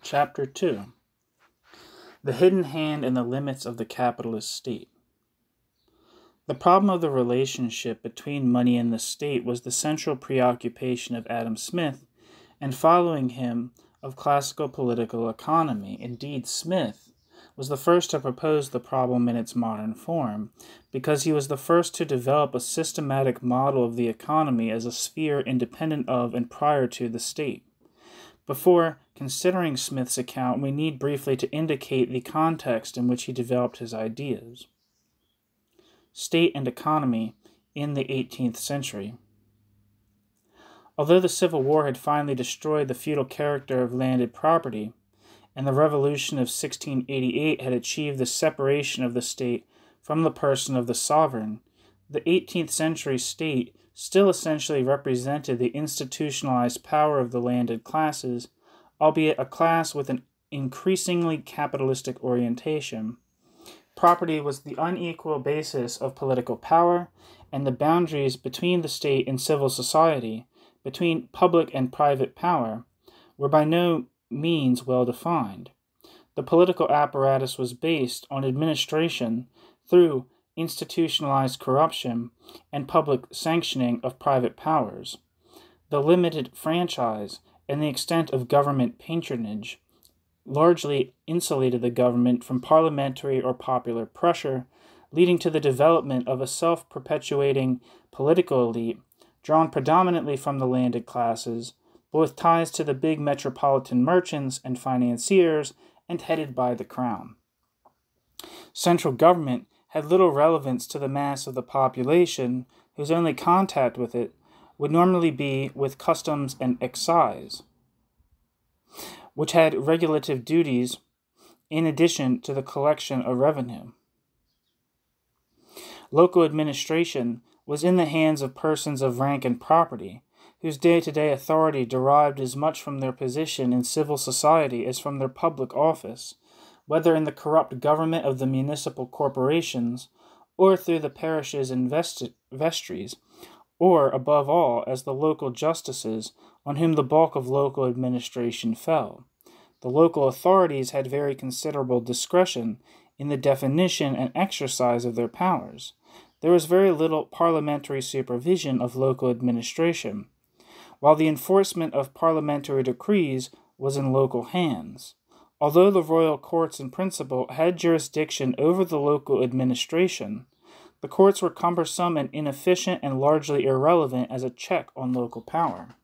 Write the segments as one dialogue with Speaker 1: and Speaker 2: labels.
Speaker 1: Chapter 2. The Hidden Hand and the Limits of the Capitalist State. The problem of the relationship between money and the state was the central preoccupation of Adam Smith, and following him, of classical political economy. Indeed, Smith was the first to propose the problem in its modern form, because he was the first to develop a systematic model of the economy as a sphere independent of and prior to the state. Before considering Smith's account, we need briefly to indicate the context in which he developed his ideas. State and economy in the 18th century. Although the Civil War had finally destroyed the feudal character of landed property, and the Revolution of 1688 had achieved the separation of the state from the person of the sovereign, the 18th century state still essentially represented the institutionalized power of the landed classes, albeit a class with an increasingly capitalistic orientation. Property was the unequal basis of political power, and the boundaries between the state and civil society, between public and private power, were by no means well defined. The political apparatus was based on administration through institutionalized corruption and public sanctioning of private powers. The limited franchise and the extent of government patronage largely insulated the government from parliamentary or popular pressure, leading to the development of a self-perpetuating political elite drawn predominantly from the landed classes, but with ties to the big metropolitan merchants and financiers, and headed by the crown. Central government had little relevance to the mass of the population, whose only contact with it would normally be with customs and excise, which had regulative duties in addition to the collection of revenue. Local administration was in the hands of persons of rank and property, whose day-to-day authority derived as much from their position in civil society as from their public office, whether in the corrupt government of the municipal corporations, or through the parishes and vestries, or, above all, as the local justices, on whom the bulk of local administration fell. The local authorities had very considerable discretion in the definition and exercise of their powers. There was very little parliamentary supervision of local administration, while the enforcement of parliamentary decrees was in local hands. Although the royal courts in principle had jurisdiction over the local administration, the courts were cumbersome and inefficient and largely irrelevant as a check on local power.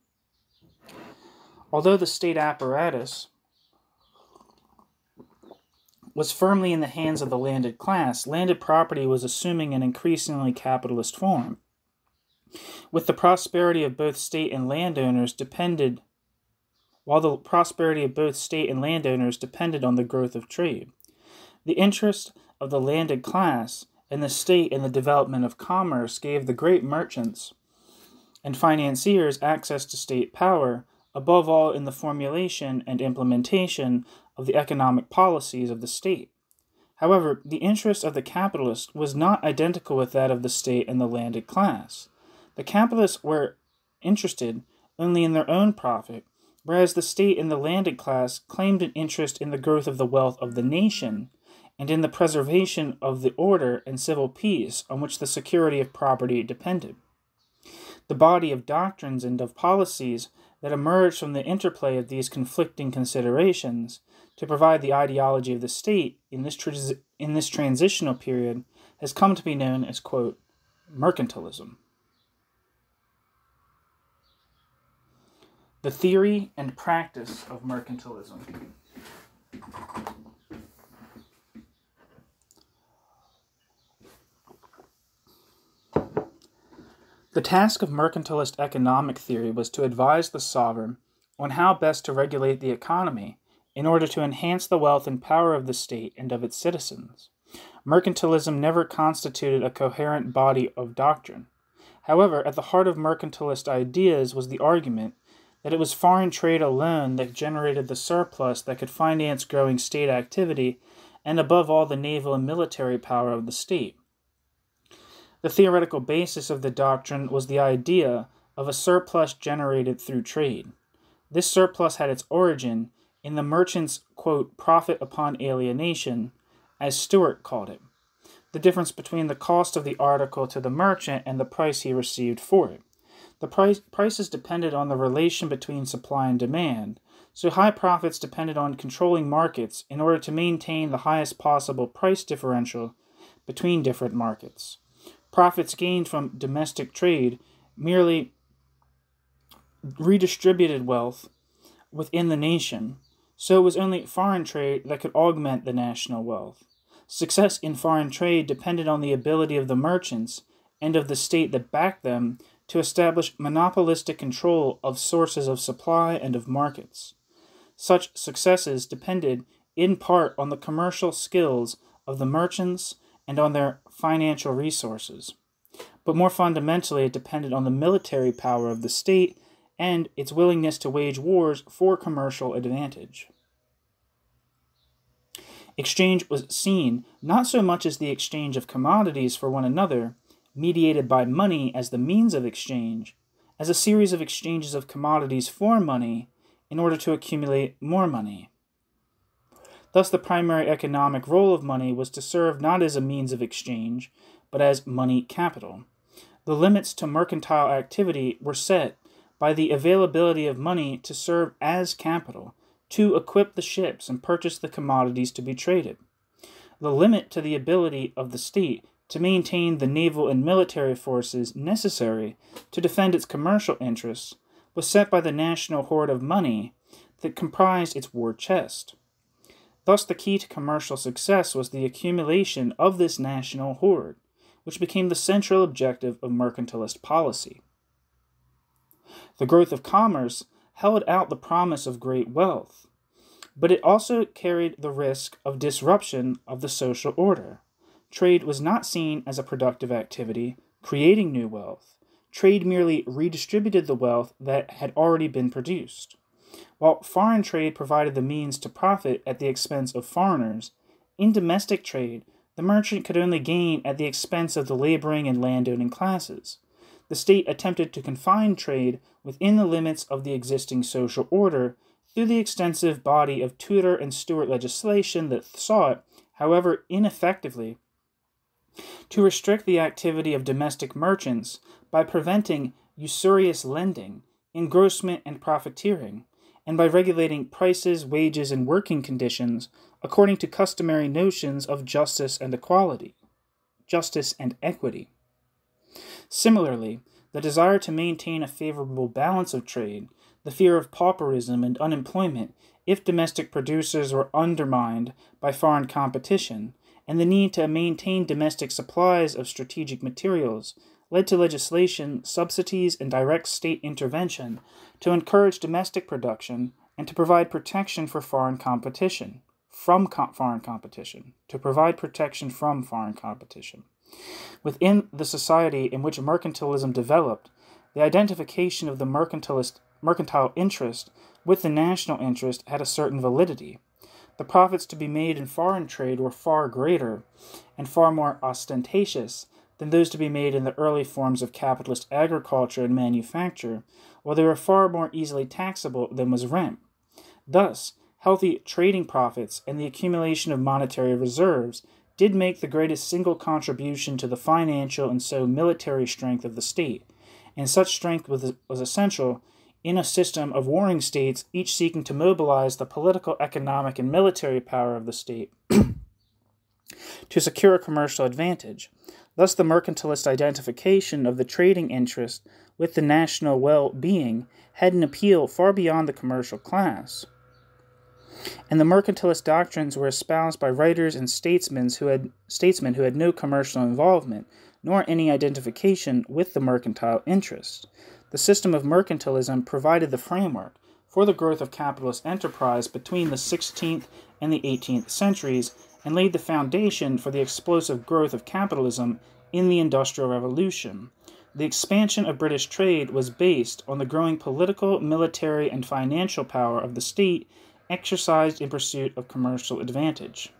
Speaker 1: Although the state apparatus was firmly in the hands of the landed class, landed property was assuming an increasingly capitalist form. With the prosperity of both state and landowners depended on the growth of trade. The interest of the landed class and the state in the development of commerce gave the great merchants and financiers access to state power, above all in the formulation and implementation of the economic policies of the state. However, the interest of the capitalist was not identical with that of the state and the landed class. The capitalists were interested only in their own profit, whereas the state and the landed class claimed an interest in the growth of the wealth of the nation and in the preservation of the order and civil peace on which the security of property depended. The body of doctrines and of policies that emerged from the interplay of these conflicting considerations to provide the ideology of the state in this transitional period has come to be known as, quote, mercantilism. The theory and practice of mercantilism. The task of mercantilist economic theory was to advise the sovereign on how best to regulate the economy in order to enhance the wealth and power of the state and of its citizens. Mercantilism never constituted a coherent body of doctrine. However, at the heart of mercantilist ideas was the argument that it was foreign trade alone that generated the surplus that could finance growing state activity and, above all, the naval and military power of the state. The theoretical basis of the doctrine was the idea of a surplus generated through trade. This surplus had its origin in the merchant's, quote, profit upon alienation, as Stuart called it, the difference between the cost of the article to the merchant and the price he received for it. The prices depended on the relation between supply and demand, so high profits depended on controlling markets in order to maintain the highest possible price differential between different markets. Profits gained from domestic trade merely redistributed wealth within the nation, so it was only foreign trade that could augment the national wealth. Success in foreign trade depended on the ability of the merchants and of the state that backed them to establish monopolistic control of sources of supply and of markets. Such successes depended in part on the commercial skills of the merchants and on their financial resources. But more fundamentally, it depended on the military power of the state and its willingness to wage wars for commercial advantage. Exchange was seen not so much as the exchange of commodities for one another, mediated by money as the means of exchange, as a series of exchanges of commodities for money in order to accumulate more money. Thus, the primary economic role of money was to serve not as a means of exchange, but as money capital. The limits to mercantile activity were set by the availability of money to serve as capital, to equip the ships and purchase the commodities to be traded. The limit to the ability of the state to maintain the naval and military forces necessary to defend its commercial interests was set by the national hoard of money that comprised its war chest. Thus, the key to commercial success was the accumulation of this national hoard, which became the central objective of mercantilist policy. The growth of commerce held out the promise of great wealth, but it also carried the risk of disruption of the social order. Trade was not seen as a productive activity, creating new wealth. Trade merely redistributed the wealth that had already been produced. While foreign trade provided the means to profit at the expense of foreigners, in domestic trade, the merchant could only gain at the expense of the laboring and landowning classes. The state attempted to confine trade within the limits of the existing social order through the extensive body of Tudor and Stuart legislation that sought, however ineffectively, to restrict the activity of domestic merchants by preventing usurious lending, engrossment, and profiteering, and by regulating prices, wages, and working conditions according to customary notions of justice and equity. Similarly, the desire to maintain a favorable balance of trade, the fear of pauperism and unemployment if domestic producers were undermined by foreign competition, and the need to maintain domestic supplies of strategic materials led to legislation, subsidies, and direct state intervention to encourage domestic production and to provide protection for foreign competition, to provide protection from foreign competition. Within the society in which mercantilism developed, the identification of the mercantile interest with the national interest had a certain validity. The profits to be made in foreign trade were far greater and far more ostentatious than those to be made in the early forms of capitalist agriculture and manufacture, while they were far more easily taxable than was rent. Thus, healthy trading profits and the accumulation of monetary reserves did make the greatest single contribution to the financial and so military strength of the state, and such strength was essential in a system of warring states, each seeking to mobilize the political, economic, and military power of the state to secure a commercial advantage. Thus, the mercantilist identification of the trading interest with the national well-being had an appeal far beyond the commercial class. And the mercantilist doctrines were espoused by writers and statesmen who had no commercial involvement, nor any identification with the mercantile interest. The system of mercantilism provided the framework for the growth of capitalist enterprise between the 16th and the 18th centuries, and laid the foundation for the explosive growth of capitalism in the Industrial Revolution. The expansion of British trade was based on the growing political, military, and financial power of the state exercised in pursuit of commercial advantage.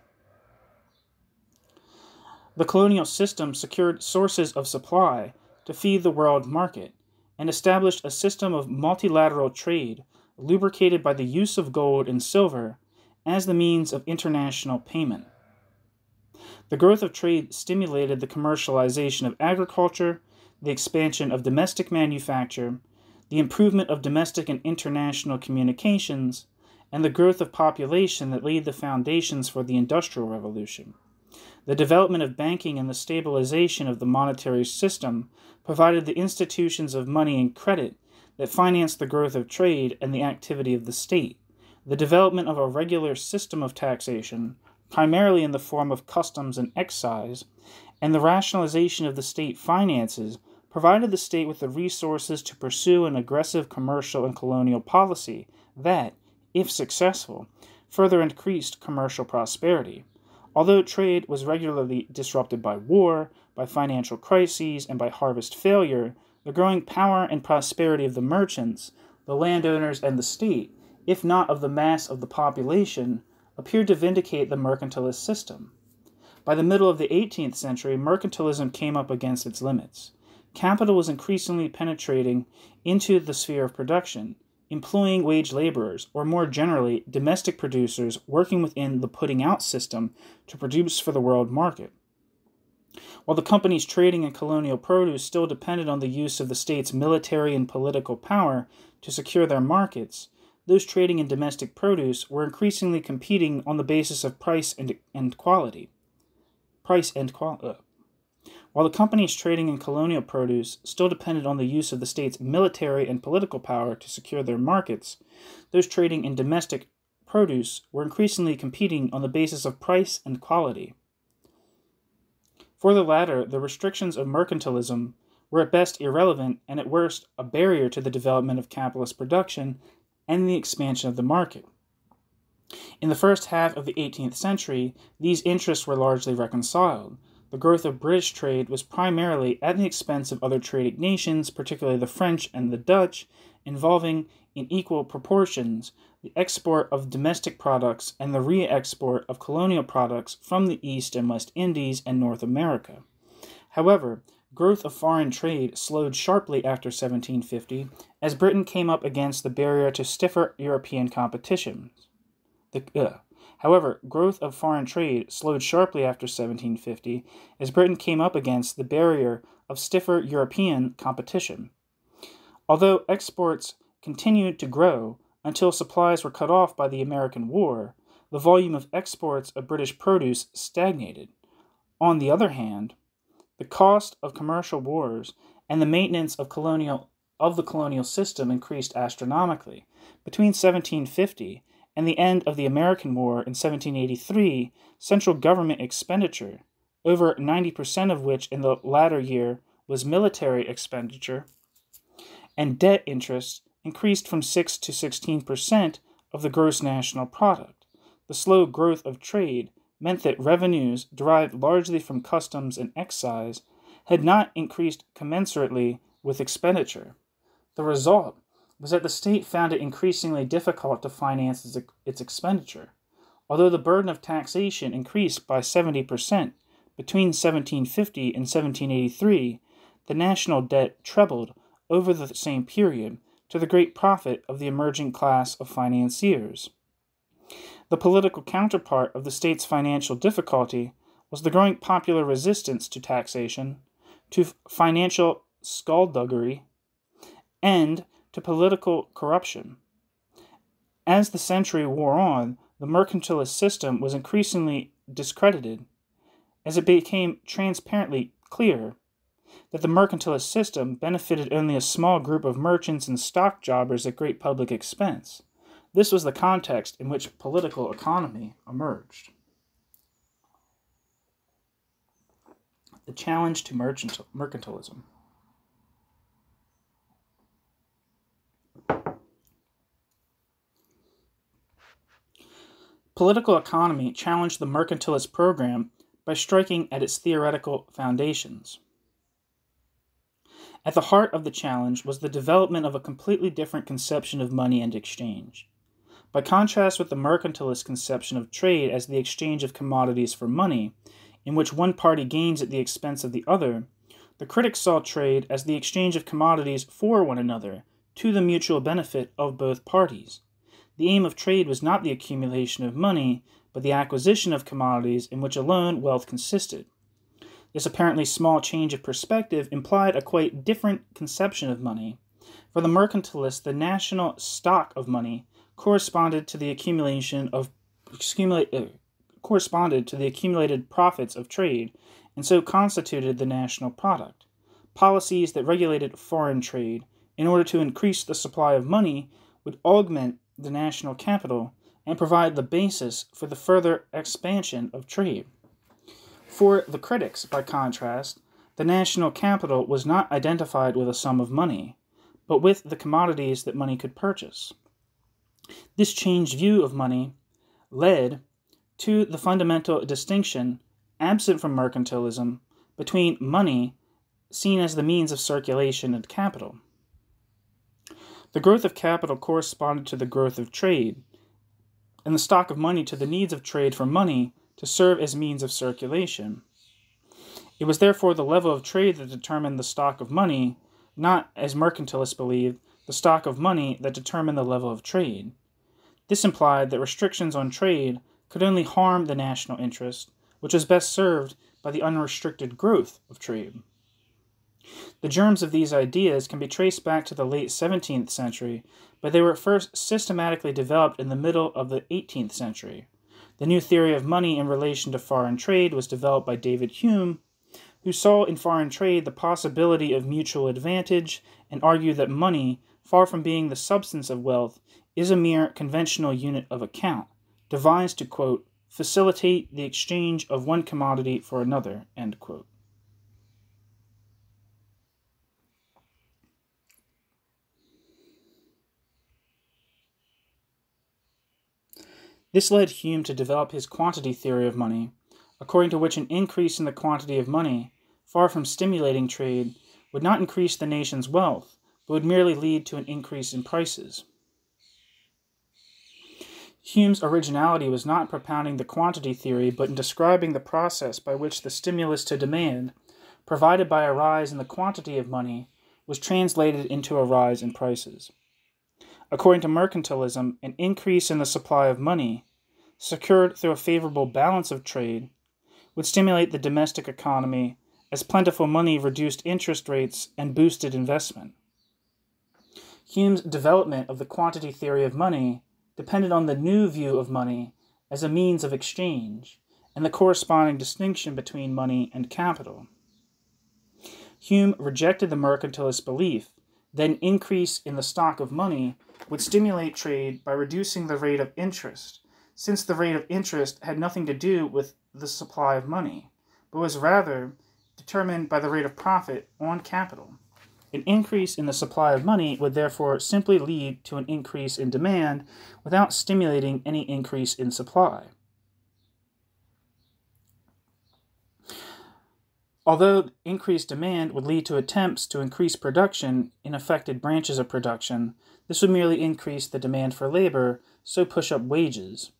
Speaker 1: The colonial system secured sources of supply to feed the world market and established a system of multilateral trade lubricated by the use of gold and silver as the means of international payment. The growth of trade stimulated the commercialization of agriculture, the expansion of domestic manufacture, the improvement of domestic and international communications, and the growth of population that laid the foundations for the Industrial Revolution. The development of banking and the stabilization of the monetary system provided the institutions of money and credit that financed the growth of trade and the activity of the state. The development of a regular system of taxation, primarily in the form of customs and excise, and the rationalization of the state finances provided the state with the resources to pursue an aggressive commercial and colonial policy that, if successful, further increased commercial prosperity. Although trade was regularly disrupted by war, by financial crises, and by harvest failure, the growing power and prosperity of the merchants, the landowners, and the state, if not of the mass of the population, appeared to vindicate the mercantilist system. By the middle of the 18th century, mercantilism came up against its limits. Capital was increasingly penetrating into the sphere of production, employing wage laborers, or more generally, domestic producers working within the putting out system to produce for the world market. While the companies trading in colonial produce still depended on the use of the state's military and political power to secure their markets, those trading in domestic produce were increasingly competing on the basis of price and quality. While the companies trading in colonial produce still depended on the use of the state's military and political power to secure their markets, those trading in domestic produce were increasingly competing on the basis of price and quality. For the latter, the restrictions of mercantilism were at best irrelevant and at worst a barrier to the development of capitalist production and the expansion of the market. In the first half of the 18th century, these interests were largely reconciled. The growth of British trade was primarily at the expense of other trading nations, particularly the French and the Dutch, involving, in equal proportions, the export of domestic products and the re-export of colonial products from the East and West Indies and North America. However, growth of foreign trade slowed sharply after 1750 as Britain came up against the barrier to stiffer European competition. Growth of foreign trade slowed sharply after 1750 as Britain came up against the barrier of stiffer European competition. Although exports continued to grow until supplies were cut off by the American War, the volume of exports of British produce stagnated. On the other hand, the cost of commercial wars and the maintenance of the colonial system increased astronomically. Between 1750 and the end of the American War in 1783, central government expenditure, over 90% of which in the latter year was military expenditure, and debt interest increased from 6 to 16% of the gross national product. The slow growth of trade meant that revenues derived largely from customs and excise had not increased commensurately with expenditure. The result was that the state found it increasingly difficult to finance its expenditure. Although the burden of taxation increased by 70% between 1750 and 1783, the national debt trebled over the same period to the great profit of the emerging class of financiers. The political counterpart of the state's financial difficulty was the growing popular resistance to taxation, to financial skullduggery, and to political corruption. As the century wore on, the mercantilist system was increasingly discredited, as it became transparently clear that the mercantilist system benefited only a small group of merchants and stock jobbers at great public expense. This was the context in which political economy emerged. The challenge to mercantilism. Political economy challenged the mercantilist program by striking at its theoretical foundations. At the heart of the challenge was the development of a completely different conception of money and exchange. By contrast with the mercantilist conception of trade as the exchange of commodities for money, in which one party gains at the expense of the other, the critics saw trade as the exchange of commodities for one another, to the mutual benefit of both parties. The aim of trade was not the accumulation of money, but the acquisition of commodities in which alone wealth consisted. This apparently small change of perspective implied a quite different conception of money. For the mercantilist, the national stock of money corresponded to the accumulated profits of trade, and so constituted the national product. Policies that regulated foreign trade in order to increase the supply of money would augment the national capital and provide the basis for the further expansion of trade. For the critics, by contrast, the national capital was not identified with a sum of money, but with the commodities that money could purchase. This changed view of money led to the fundamental distinction, absent from mercantilism, between money, seen as the means of circulation, and capital. The growth of capital corresponded to the growth of trade, and the stock of money to the needs of trade for money to serve as means of circulation. It was therefore the level of trade that determined the stock of money, not, as mercantilists believed, the stock of money that determined the level of trade. This implied that restrictions on trade could only harm the national interest, which was best served by the unrestricted growth of trade. The germs of these ideas can be traced back to the late 17th century, but they were first systematically developed in the middle of the 18th century. The new theory of money in relation to foreign trade was developed by David Hume, who saw in foreign trade the possibility of mutual advantage and argued that money, far from being the substance of wealth, is a mere conventional unit of account, devised to, quote, facilitate the exchange of one commodity for another, end quote. This led Hume to develop his quantity theory of money, according to which an increase in the quantity of money, far from stimulating trade, would not increase the nation's wealth, but would merely lead to an increase in prices. Hume's originality was not in propounding the quantity theory, but in describing the process by which the stimulus to demand, provided by a rise in the quantity of money, was translated into a rise in prices. According to mercantilism, an increase in the supply of money, secured through a favorable balance of trade, would stimulate the domestic economy as plentiful money reduced interest rates and boosted investment. Hume's development of the quantity theory of money depended on the new view of money as a means of exchange and the corresponding distinction between money and capital. Hume rejected the mercantilist belief that an increase in the stock of money would stimulate trade by reducing the rate of interest, since the rate of interest had nothing to do with the supply of money, but was rather determined by the rate of profit on capital. An increase in the supply of money would therefore simply lead to an increase in demand without stimulating any increase in supply. Although increased demand would lead to attempts to increase production in affected branches of production, this would merely increase the demand for labor, so push up wages.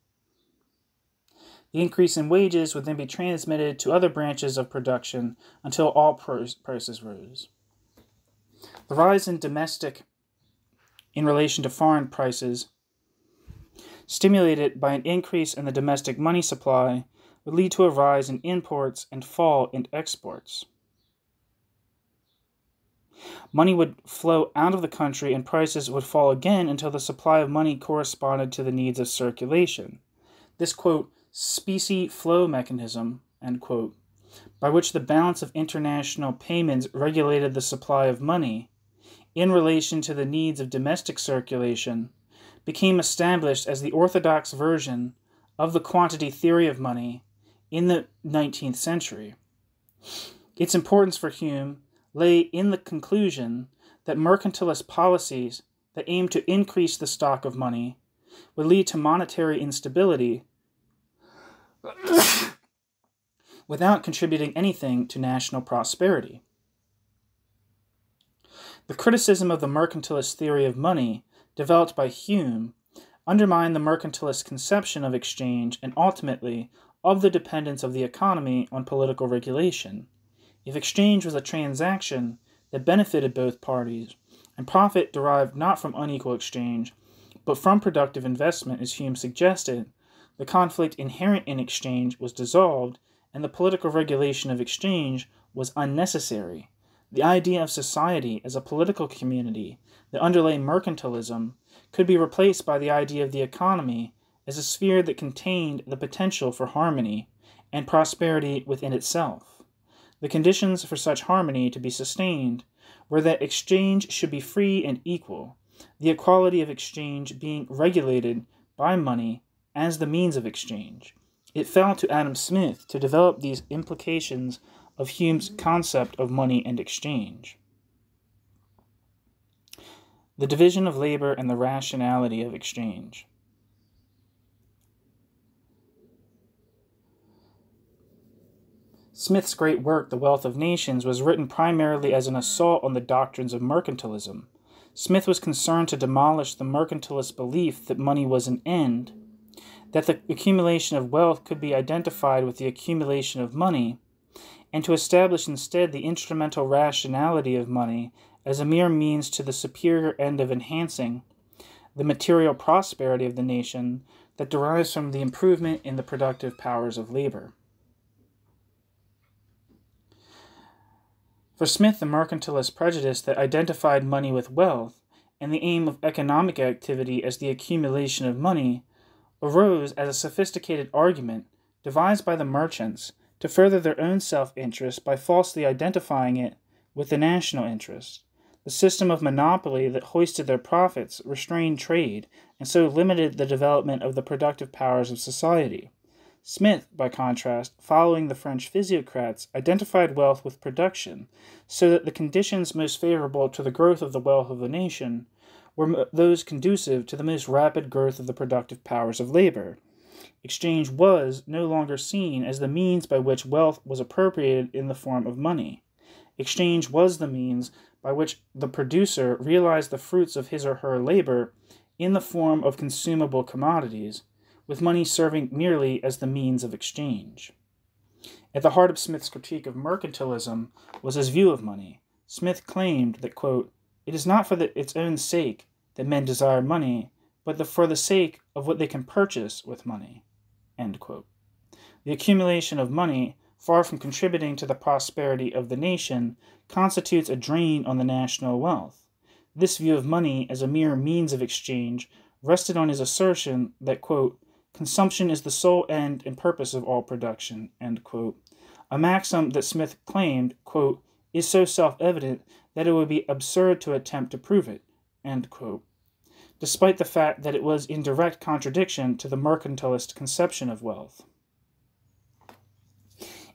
Speaker 1: The increase in wages would then be transmitted to other branches of production until all prices rose. The rise in domestic in relation to foreign prices, stimulated by an increase in the domestic money supply, would lead to a rise in imports and fall in exports. Money would flow out of the country and prices would fall again until the supply of money corresponded to the needs of circulation. This, quote, specie flow mechanism, end quote, by which the balance of international payments regulated the supply of money in relation to the needs of domestic circulation, became established as the orthodox version of the quantity theory of money in the 19th century. Its importance for Hume lay in the conclusion that mercantilist policies that aimed to increase the stock of money would lead to monetary instability without contributing anything to national prosperity. The criticism of the mercantilist theory of money, developed by Hume, undermined the mercantilist conception of exchange and ultimately of the dependence of the economy on political regulation. If exchange was a transaction that benefited both parties, and profit derived not from unequal exchange, but from productive investment, as Hume suggested, the conflict inherent in exchange was dissolved, and the political regulation of exchange was unnecessary. The idea of society as a political community that underlay mercantilism could be replaced by the idea of the economy as a sphere that contained the potential for harmony and prosperity within itself. The conditions for such harmony to be sustained were that exchange should be free and equal, the equality of exchange being regulated by money as the means of exchange. It fell to Adam Smith to develop these implications of Hume's concept of money and exchange. The division of labor and the rationality of exchange. Smith's great work, The Wealth of Nations, was written primarily as an assault on the doctrines of mercantilism. Smith was concerned to demolish the mercantilist belief that money was an end, that the accumulation of wealth could be identified with the accumulation of money, and to establish instead the instrumental rationality of money as a mere means to the superior end of enhancing the material prosperity of the nation that derives from the improvement in the productive powers of labor. For Smith, the mercantilist prejudice that identified money with wealth and the aim of economic activity as the accumulation of money arose as a sophisticated argument devised by the merchants to further their own self-interest by falsely identifying it with the national interest. The system of monopoly that hoisted their profits restrained trade and so limited the development of the productive powers of society. Smith, by contrast, following the French physiocrats, identified wealth with production, so that the conditions most favorable to the growth of the wealth of the nation were those conducive to the most rapid growth of the productive powers of labor. Exchange was no longer seen as the means by which wealth was appropriated in the form of money. Exchange was the means by which the producer realized the fruits of his or her labor in the form of consumable commodities, with money serving merely as the means of exchange. At the heart of Smith's critique of mercantilism was his view of money. Smith claimed that, quote, "It is not for its own sake that men desire money, but for the sake of what they can purchase with money," end quote. The accumulation of money, far from contributing to the prosperity of the nation, constitutes a drain on the national wealth. This view of money as a mere means of exchange rested on his assertion that, quote, "Consumption is the sole end and purpose of all production," end quote. A maxim that Smith claimed, quote, "is so self-evident that it would be absurd to attempt to prove it," end quote, despite the fact that it was in direct contradiction to the mercantilist conception of wealth.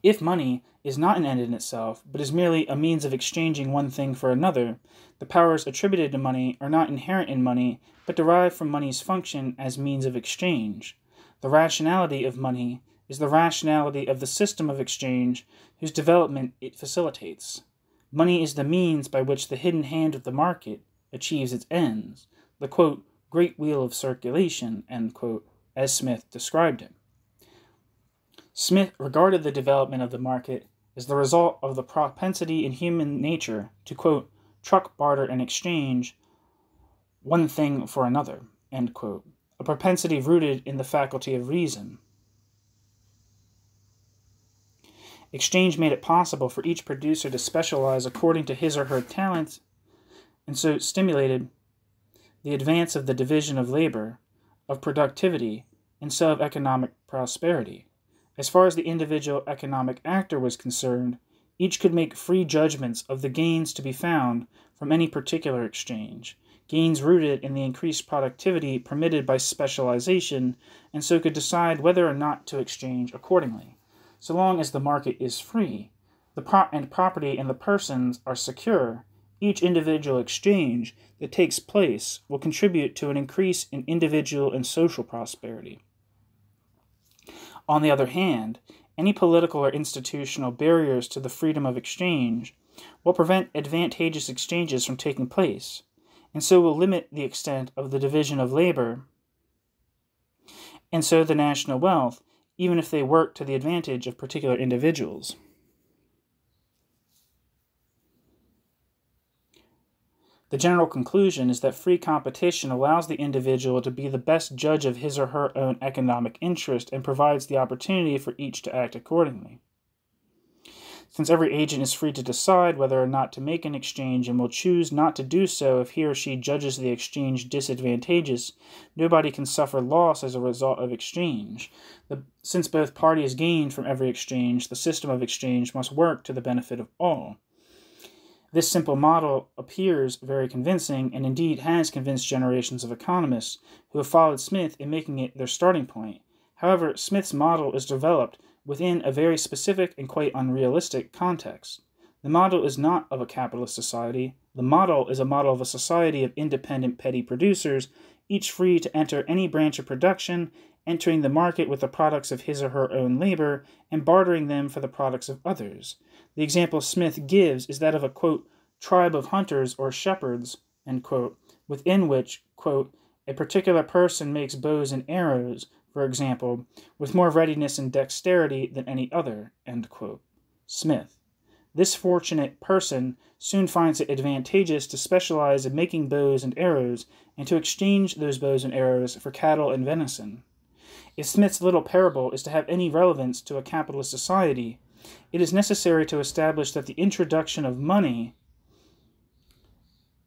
Speaker 1: If money is not an end in itself, but is merely a means of exchanging one thing for another, the powers attributed to money are not inherent in money, but derived from money's function as means of exchange. The rationality of money is the rationality of the system of exchange whose development it facilitates. Money is the means by which the hidden hand of the market achieves its ends, the, quote, "great wheel of circulation," end quote, as Smith described it. Smith regarded the development of the market as the result of the propensity in human nature to, quote, "truck, barter, and exchange one thing for another," end quote, a propensity rooted in the faculty of reason. Exchange made it possible for each producer to specialize according to his or her talents, and so stimulated the advance of the division of labor, of productivity, and so of economic prosperity. As far as the individual economic actor was concerned, each could make free judgments of the gains to be found from any particular exchange, gains rooted in the increased productivity permitted by specialization, and so could decide whether or not to exchange accordingly. So long as the market is free, and property and the persons are secure, each individual exchange that takes place will contribute to an increase in individual and social prosperity. On the other hand, any political or institutional barriers to the freedom of exchange will prevent advantageous exchanges from taking place, and so will limit the extent of the division of labor, and so the national wealth, even if they work to the advantage of particular individuals. The general conclusion is that free competition allows the individual to be the best judge of his or her own economic interest and provides the opportunity for each to act accordingly. Since every agent is free to decide whether or not to make an exchange and will choose not to do so if he or she judges the exchange disadvantageous, nobody can suffer loss as a result of exchange. Since both parties gain from every exchange, the system of exchange must work to the benefit of all. This simple model appears very convincing, and indeed has convinced generations of economists who have followed Smith in making it their starting point. However, Smith's model is developed within a very specific and quite unrealistic context. The model is not of a capitalist society. The model is a model of a society of independent petty producers, each free to enter any branch of production, entering the market with the products of his or her own labor, and bartering them for the products of others. The example Smith gives is that of a, quote, tribe of hunters or shepherds, end quote, within which, quote, a particular person makes bows and arrows, for example, with more readiness and dexterity than any other, end quote. Smith. This fortunate person soon finds it advantageous to specialize in making bows and arrows and to exchange those bows and arrows for cattle and venison. If Smith's little parable is to have any relevance to a capitalist society, it is necessary to establish that the introduction of money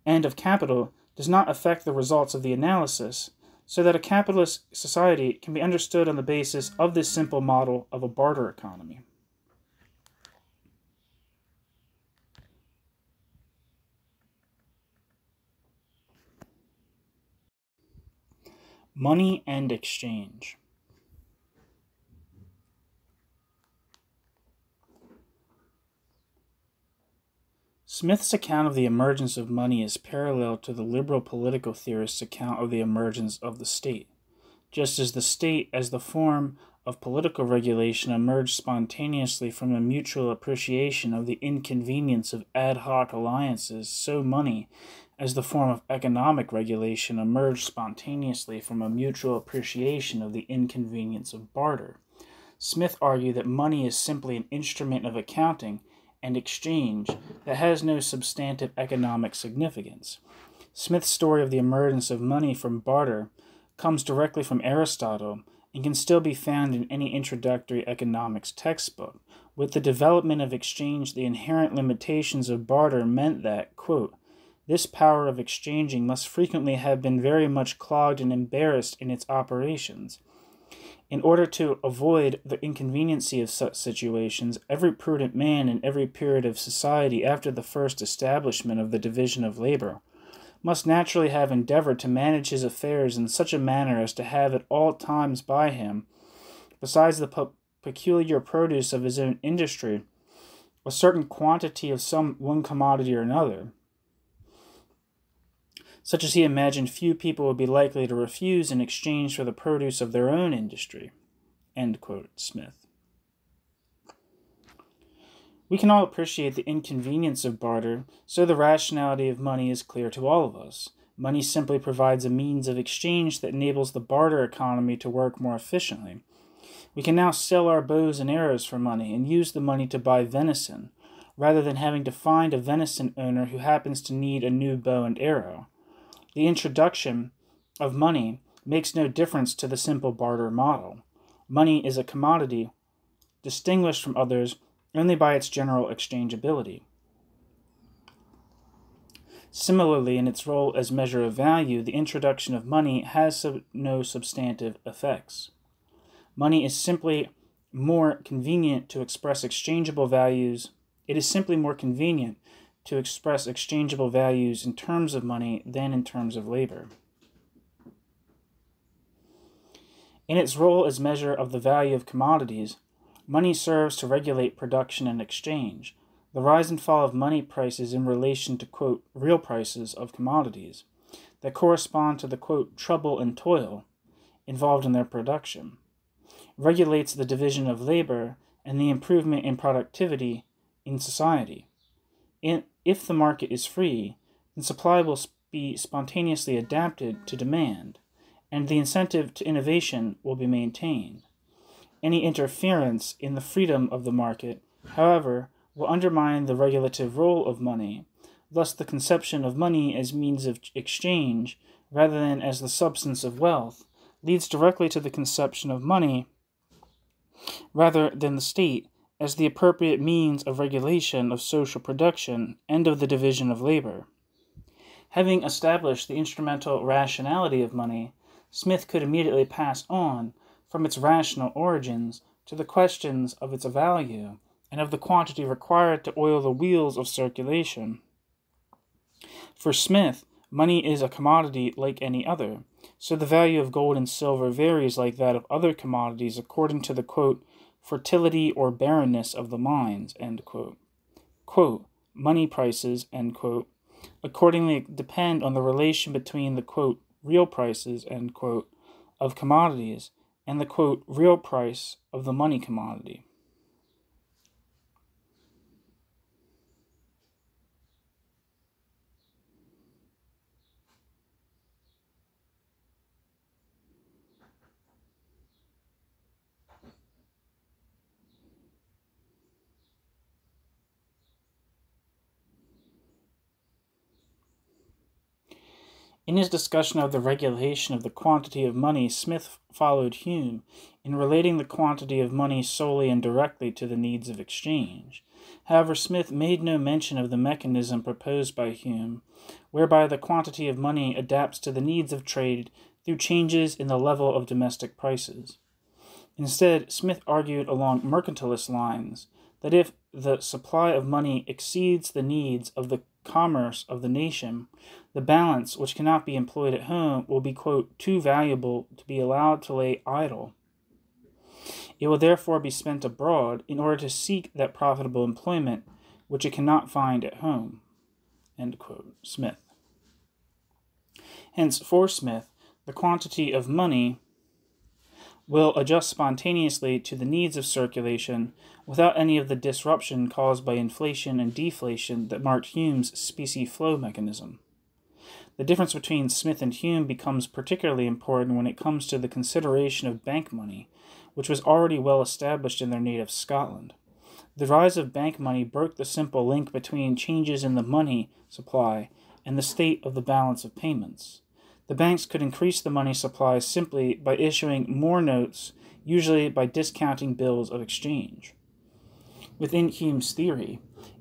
Speaker 1: and of capital does not affect the results of the analysis, so that a capitalist society can be understood on the basis of this simple model of a barter economy. Money and exchange. Smith's account of the emergence of money is parallel to the liberal political theorists' account of the emergence of the state. Just as the state, as the form of political regulation, emerged spontaneously from a mutual appreciation of the inconvenience of ad hoc alliances, so money, as the form of economic regulation, emerged spontaneously from a mutual appreciation of the inconvenience of barter. Smith argued that money is simply an instrument of accounting and exchange that has no substantive economic significance. Smith's story of the emergence of money from barter comes directly from Aristotle and can still be found in any introductory economics textbook. With the development of exchange, the inherent limitations of barter meant that, quote, this power of exchanging must frequently have been very much clogged and embarrassed in its operations. In order to avoid the inconveniency of such situations, every prudent man in every period of society after the first establishment of the division of labor must naturally have endeavored to manage his affairs in such a manner as to have at all times by him, besides the peculiar produce of his own industry, a certain quantity of some one commodity or another, such as he imagined few people would be likely to refuse in exchange for the produce of their own industry. End quote, Smith. We can all appreciate the inconvenience of barter, so the rationality of money is clear to all of us. Money simply provides a means of exchange that enables the barter economy to work more efficiently. We can now sell our bows and arrows for money and use the money to buy venison, rather than having to find a venison owner who happens to need a new bow and arrow. The introduction of money makes no difference to the simple barter model. Money is a commodity distinguished from others only by its general exchangeability. Similarly, in its role as measure of value, the introduction of money has no substantive effects. Money is simply more convenient to express exchangeable values. It is simply more convenient to express exchangeable values in terms of money than in terms of labor. In its role as measure of the value of commodities, money serves to regulate production and exchange. The rise and fall of money prices in relation to, quote, real prices of commodities that correspond to the, quote, trouble and toil involved in their production, regulates the division of labor and the improvement in productivity in society. If the market is free, then supply will be spontaneously adapted to demand, and the incentive to innovation will be maintained. Any interference in the freedom of the market, however, will undermine the regulative role of money. thus the conception of money as means of exchange, rather than as the substance of wealth, leads directly to the conception of money, rather than the state, as the appropriate means of regulation of social production and of the division of labor. Having established the instrumental rationality of money, Smith could immediately pass on from its rational origins to the questions of its value and of the quantity required to oil the wheels of circulation. For Smith, money is a commodity like any other, so the value of gold and silver varies like that of other commodities according to the, quote, fertility or barrenness of the mines, end quote. Quote, money prices, end quote, accordingly depend on the relation between the, quote, real prices, end quote, of commodities and the, quote, real price of the money commodity. In his discussion of the regulation of the quantity of money, Smith followed Hume in relating the quantity of money solely and directly to the needs of exchange. However, Smith made no mention of the mechanism proposed by Hume, whereby the quantity of money adapts to the needs of trade through changes in the level of domestic prices. Instead, Smith argued along mercantilist lines that if the supply of money exceeds the needs of the commerce of the nation, the balance, which cannot be employed at home, will be, quote, too valuable to be allowed to lay idle. It will therefore be spent abroad in order to seek that profitable employment which it cannot find at home, end quote. Smith. Hence, for Smith, the quantity of money will adjust spontaneously to the needs of circulation without any of the disruption caused by inflation and deflation that marked Hume's specie flow mechanism. The difference between Smith and Hume becomes particularly important when it comes to the consideration of bank money, which was already well established in their native Scotland. The rise of bank money broke the simple link between changes in the money supply and the state of the balance of payments. The banks could increase the money supply simply by issuing more notes, usually by discounting bills of exchange. Within Hume's theory,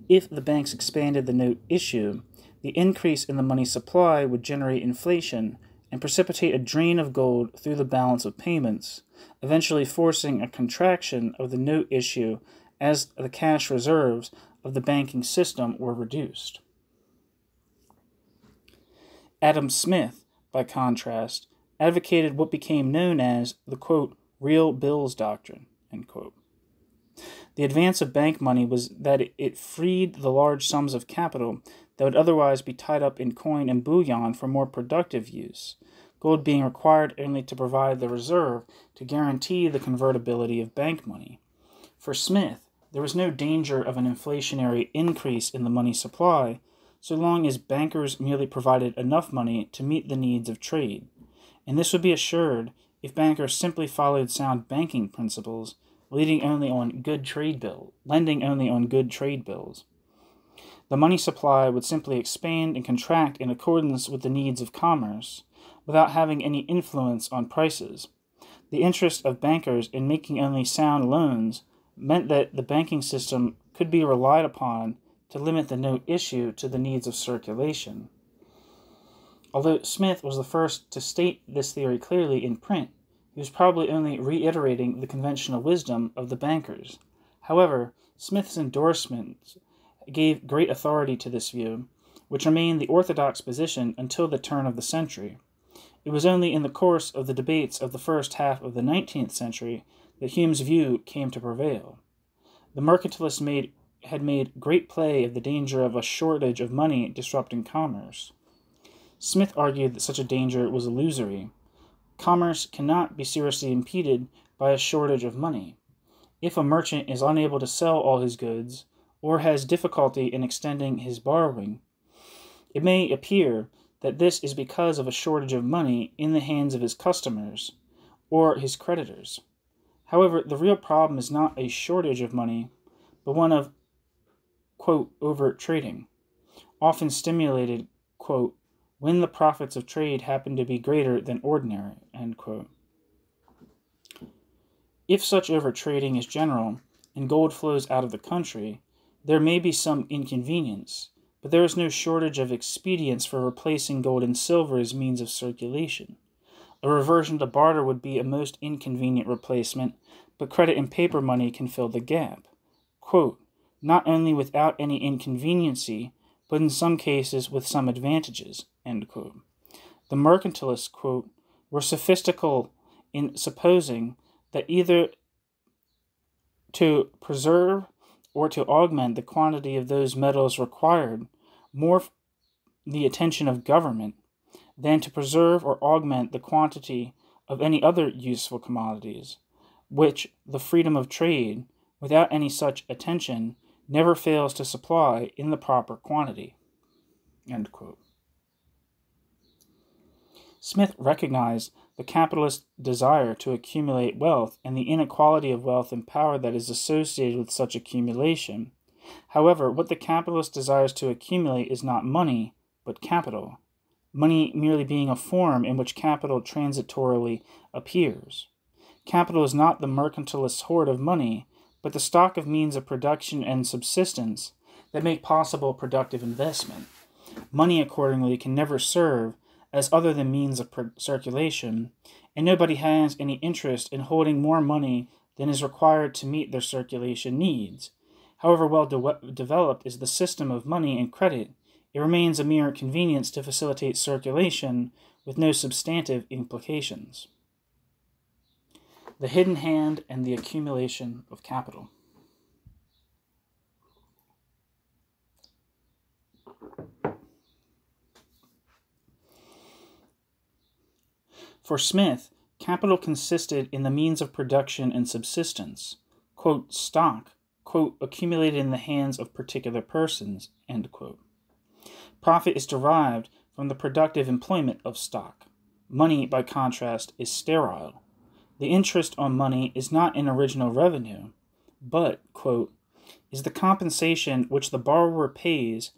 Speaker 1: if the banks expanded the note issue, the increase in the money supply would generate inflation and precipitate a drain of gold through the balance of payments, eventually forcing a contraction of the note issue as the cash reserves of the banking system were reduced. Adam Smith, by contrast, advocated what became known as the, quote, real bills doctrine, end quote. The advance of bank money was that it freed the large sums of capital that would otherwise be tied up in coin and bullion for more productive use, gold being required only to provide the reserve to guarantee the convertibility of bank money. For Smith, there was no danger of an inflationary increase in the money supply, so long as bankers merely provided enough money to meet the needs of trade, and this would be assured if bankers simply followed sound banking principles, lending only on good trade bills. The money supply would simply expand and contract in accordance with the needs of commerce, without having any influence on prices. The interest of bankers in making only sound loans meant that the banking system could be relied upon to limit the note issue to the needs of circulation. Although Smith was the first to state this theory clearly in print, he was probably only reiterating the conventional wisdom of the bankers. However, Smith's endorsements gave great authority to this view, which remained the orthodox position until the turn of the century. It was only in the course of the debates of the first half of the 19th century that Hume's view came to prevail. The mercantilists had made great play of the danger of a shortage of money disrupting commerce. Smith argued that such a danger was illusory. Commerce cannot be seriously impeded by a shortage of money. If a merchant is unable to sell all his goods, or has difficulty in extending his borrowing, it may appear that this is because of a shortage of money in the hands of his customers or his creditors. However, the real problem is not a shortage of money, but one of, quote, overt trading. often stimulated, quote, when the profits of trade happen to be greater than ordinary, end quote. If such overtrading is general, and gold flows out of the country, there may be some inconvenience, but there is no shortage of expedients for replacing gold and silver as means of circulation. A reversion to barter would be a most inconvenient replacement, but credit and paper money can fill the gap. Quote, not only without any inconveniency, but in some cases with some advantages, end quote. The mercantilists, quote, were sophistical in supposing that either to preserve or to augment the quantity of those metals required more the attention of government than to preserve or augment the quantity of any other useful commodities, which the freedom of trade, without any such attention, never fails to supply in the proper quantity. End quote. Smith recognized the capitalist desire to accumulate wealth and the inequality of wealth and power that is associated with such accumulation. However, what the capitalist desires to accumulate is not money, but capital, money merely being a form in which capital transitorily appears. Capital is not the mercantilist's hoard of money, but the stock of means of production and subsistence that make possible productive investment. Money, accordingly, can never serve as other than means of circulation, and nobody has any interest in holding more money than is required to meet their circulation needs. However well developed is the system of money and credit, it remains a mere convenience to facilitate circulation with no substantive implications. The hidden hand and the accumulation of capital. For Smith, capital consisted in the means of production and subsistence, quote, stock, quote, accumulated in the hands of particular persons, end quote. Profit is derived from the productive employment of stock. Money, by contrast, is sterile. The interest on money is not an original revenue, but, quote, is the compensation which the borrower pays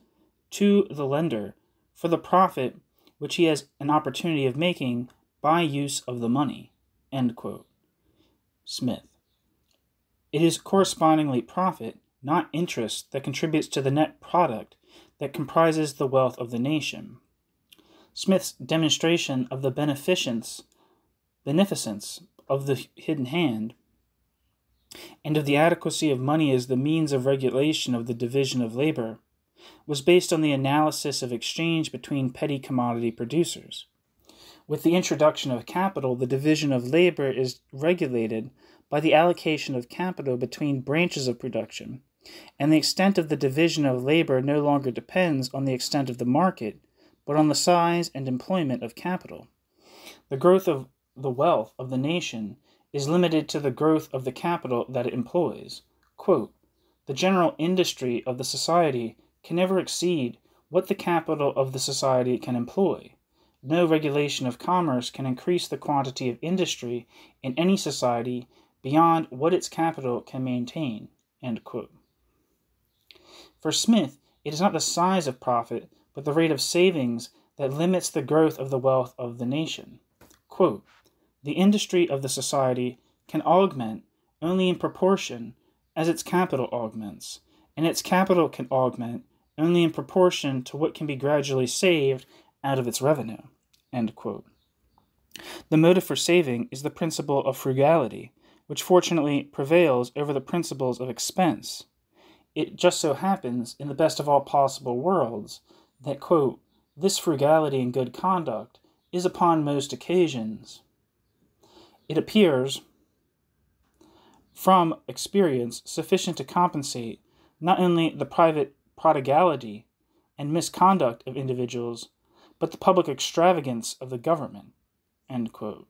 Speaker 1: to the lender for the profit which he has an opportunity of making by use of the money, end quote. Smith. It is correspondingly profit, not interest, that contributes to the net product that comprises the wealth of the nation. Smith's demonstration of the beneficence of the hidden hand and of the adequacy of money as the means of regulation of the division of labor was based on the analysis of exchange between petty commodity producers. With the introduction of capital, the division of labor is regulated by the allocation of capital between branches of production, and the extent of the division of labor no longer depends on the extent of the market, but on the size and employment of capital. The growth of the wealth of the nation is limited to the growth of the capital that it employs. Quote, the general industry of the society can never exceed what the capital of the society can employ. No regulation of commerce can increase the quantity of industry in any society beyond what its capital can maintain. End quote. For Smith, it is not the size of profit, but the rate of savings that limits the growth of the wealth of the nation. Quote, the industry of the society can augment only in proportion as its capital augments, and its capital can augment only in proportion to what can be gradually saved out of its revenue. End quote. The motive for saving is the principle of frugality, which fortunately prevails over the principles of expense. It just so happens, in the best of all possible worlds, that, quote, this frugality and good conduct is upon most occasions. It appears from experience sufficient to compensate not only the private prodigality and misconduct of individuals, but the public extravagance of the government. End quote.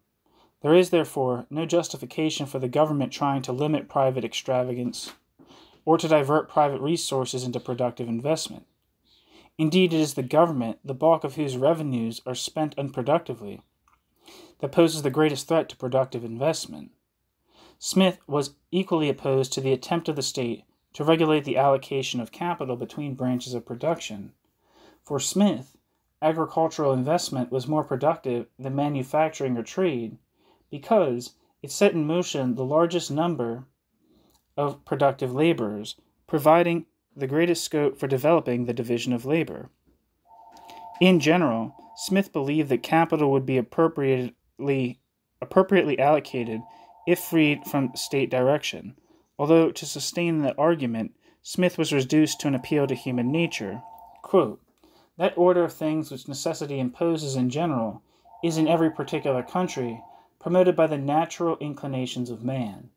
Speaker 1: There is, therefore, no justification for the government trying to limit private extravagance or to divert private resources into productive investment. Indeed, it is the government, the bulk of whose revenues are spent unproductively, that poses the greatest threat to productive investment. Smith was equally opposed to the attempt of the state to regulate the allocation of capital between branches of production. For Smith, agricultural investment was more productive than manufacturing or trade because it set in motion the largest number of productive laborers, providing the greatest scope for developing the division of labor. In general, Smith believed that capital would be appropriately allocated if freed from state direction, although to sustain the argument, Smith was reduced to an appeal to human nature. Quote, "That order of things which necessity imposes in general is in every particular country promoted by the natural inclinations of man.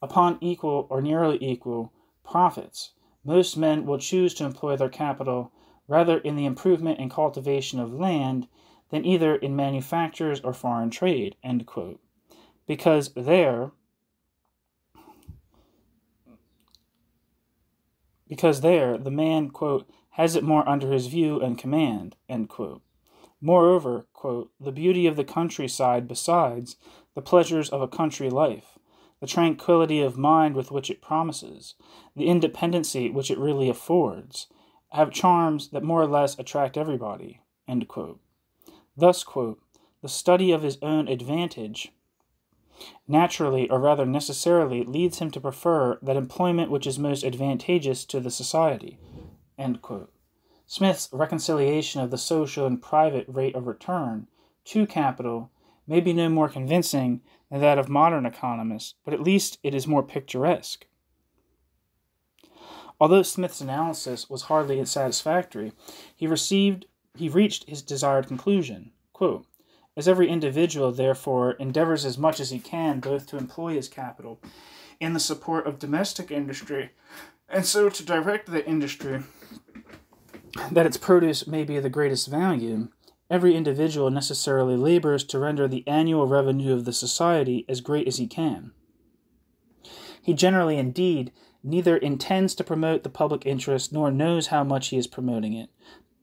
Speaker 1: Upon equal or nearly equal profits, most men will choose to employ their capital rather in the improvement and cultivation of land than either in manufactures or foreign trade," end quote. Because there, the man, quote, "has it more under his view and command," end quote. Moreover, quote, "the beauty of the countryside besides the pleasures of a country life, the tranquility of mind with which it promises, the independency which it really affords, have charms that more or less attract everybody," end quote. Thus, quote, "the study of his own advantage naturally, or rather necessarily, leads him to prefer that employment which is most advantageous to the society," end quote. Smith's reconciliation of the social and private rate of return to capital may be no more convincing than that of modern economists, but at least it is more picturesque. Although Smith's analysis was hardly satisfactory, he reached his desired conclusion. Quote, "As every individual, therefore, endeavors as much as he can both to employ his capital in the support of domestic industry, and so to direct that industry that its produce may be of the greatest value, every individual necessarily labors to render the annual revenue of the society as great as he can. He generally, indeed, neither intends to promote the public interest nor knows how much he is promoting it,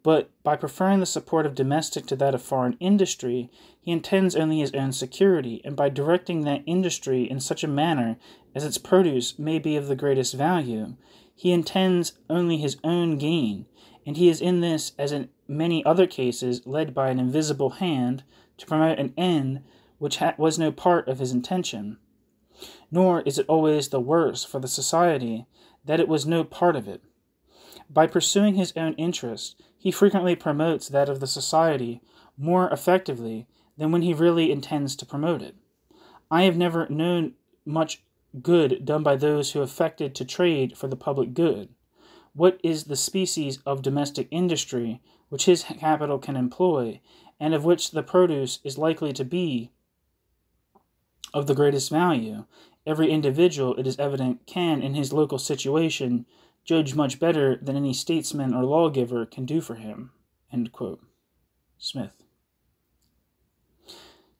Speaker 1: but by preferring the support of domestic to that of foreign industry, he intends only his own security, and by directing that industry in such a manner as its produce may be of the greatest value, he intends only his own gain, and he is in this, as in many other cases, led by an invisible hand to promote an end which was no part of his intention. Nor is it always the worse for the society that it was no part of it. By pursuing his own interest, he frequently promotes that of the society more effectively than when he really intends to promote it. I have never known much good done by those who affected to trade for the public good. What is the species of domestic industry which his capital can employ, and of which the produce is likely to be of the greatest value? Every individual, it is evident, can, in his local situation, judge much better than any statesman or lawgiver can do for him." End quote. Smith.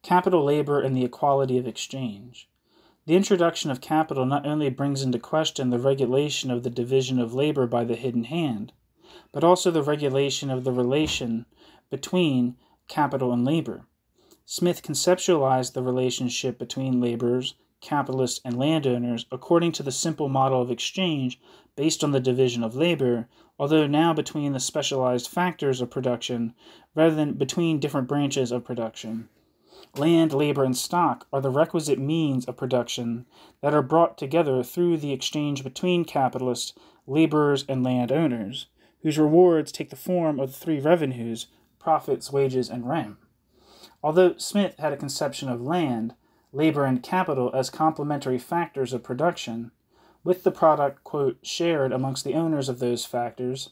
Speaker 1: Capital, labor, and the equality of exchange. The introduction of capital not only brings into question the regulation of the division of labor by the hidden hand, but also the regulation of the relation between capital and labor. Smith conceptualized the relationship between laborers, capitalists, and landowners according to the simple model of exchange based on the division of labor, although now between the specialized factors of production rather than between different branches of production. Land, labor, and stock are the requisite means of production that are brought together through the exchange between capitalists, laborers, and landowners, whose rewards take the form of the three revenues: profits, wages, and rent. Although Smith had a conception of land, labor, and capital as complementary factors of production, with the product, quote, shared amongst the owners of those factors,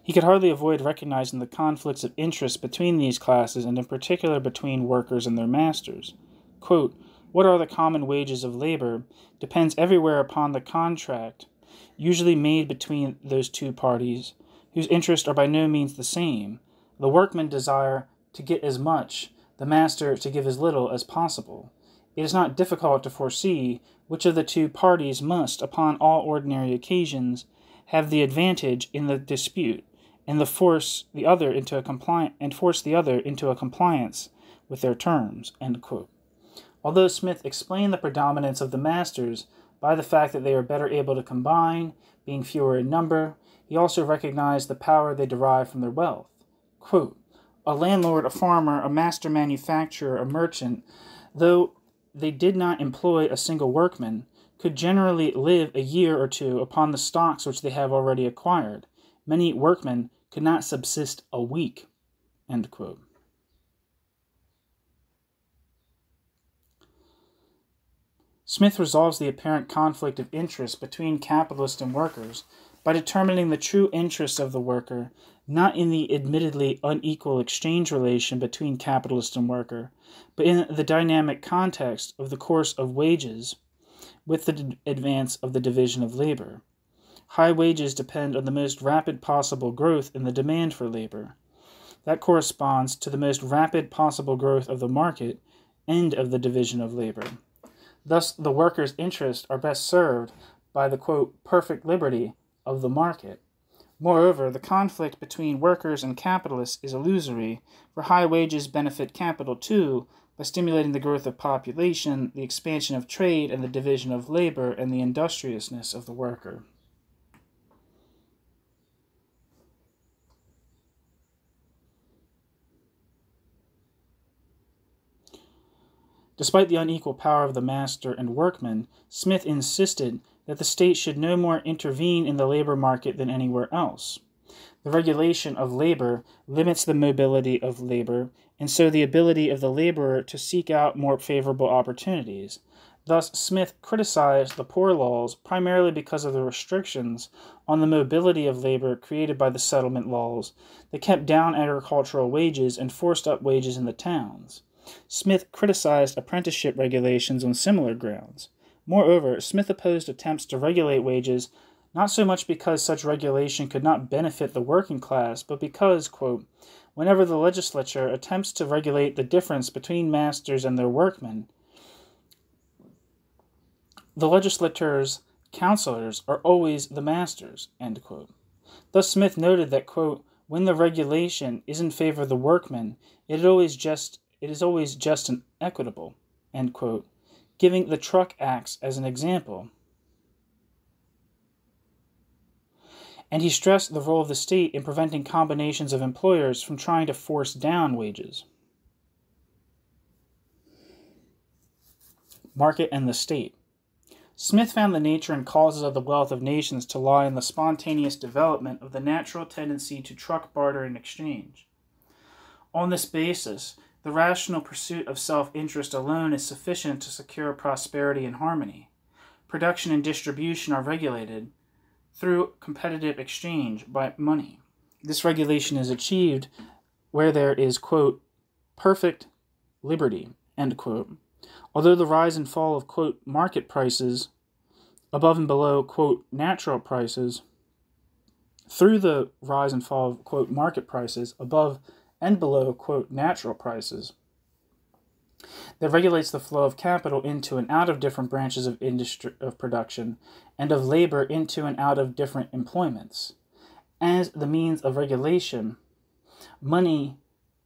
Speaker 1: he could hardly avoid recognizing the conflicts of interest between these classes, and in particular between workers and their masters. Quote, "What are the common wages of labor depends everywhere upon the contract usually made between those two parties, whose interests are by no means the same. The workmen desire to get as much, the master to give as little as possible. It is not difficult to foresee which of the two parties must, upon all ordinary occasions, have the advantage in the dispute, and force the other into a compliance with their terms." End quote. Although Smith explained the predominance of the masters by the fact that they are better able to combine, being fewer in number, He also recognized the power they derive from their wealth. Quote, a landlord, a farmer, a master manufacturer, a merchant, though they did not employ a single workman, could generally live a year or two upon the stocks which they have already acquired. Many workmen could not subsist a week. End quote. Smith resolves the apparent conflict of interest between capitalists and workers by determining the true interests of the worker, not in the admittedly unequal exchange relation between capitalist and worker, but in the dynamic context of the course of wages with the advance of the division of labor. High wages depend on the most rapid possible growth in the demand for labor. That corresponds to the most rapid possible growth of the market and of the division of labor. Thus, the workers' interests are best served by the, quote, perfect liberty of the market. Moreover, the conflict between workers and capitalists is illusory, for high wages benefit capital too by stimulating the growth of population, the expansion of trade, and the division of labor and the industriousness of the worker. Despite the unequal power of the master and workman, Smith insisted that the state should no more intervene in the labor market than anywhere else. The regulation of labor limits the mobility of labor, and so the ability of the laborer to seek out more favorable opportunities. Thus, Smith criticized the poor laws primarily because of the restrictions on the mobility of labor created by the settlement laws that kept down agricultural wages and forced up wages in the towns. Smith criticized apprenticeship regulations on similar grounds. Moreover, Smith opposed attempts to regulate wages not so much because such regulation could not benefit the working class, but because, quote, whenever the legislature attempts to regulate the difference between masters and their workmen, the legislature's counselors are always the masters, end quote. Thus Smith noted that, quote, when the regulation is in favor of the workmen, it is always just and equitable, end quote, giving the Truck Acts as an example. And he stressed the role of the state in preventing combinations of employers from trying to force down wages. Market and the state. Smith found the nature and causes of the wealth of nations to lie in the spontaneous development of the natural tendency to truck, barter, and exchange. On this basis, the rational pursuit of self-interest alone is sufficient to secure prosperity and harmony. Production and distribution are regulated through competitive exchange by money. This regulation is achieved where there is, quote, perfect liberty, end quote. Although the rise and fall of, quote, market prices above and below, quote, natural prices, through the rise and fall of, quote, market prices above and below, quote, natural prices, that regulates the flow of capital into and out of different branches of industry of production and of labor into and out of different employments. As the means of regulation, money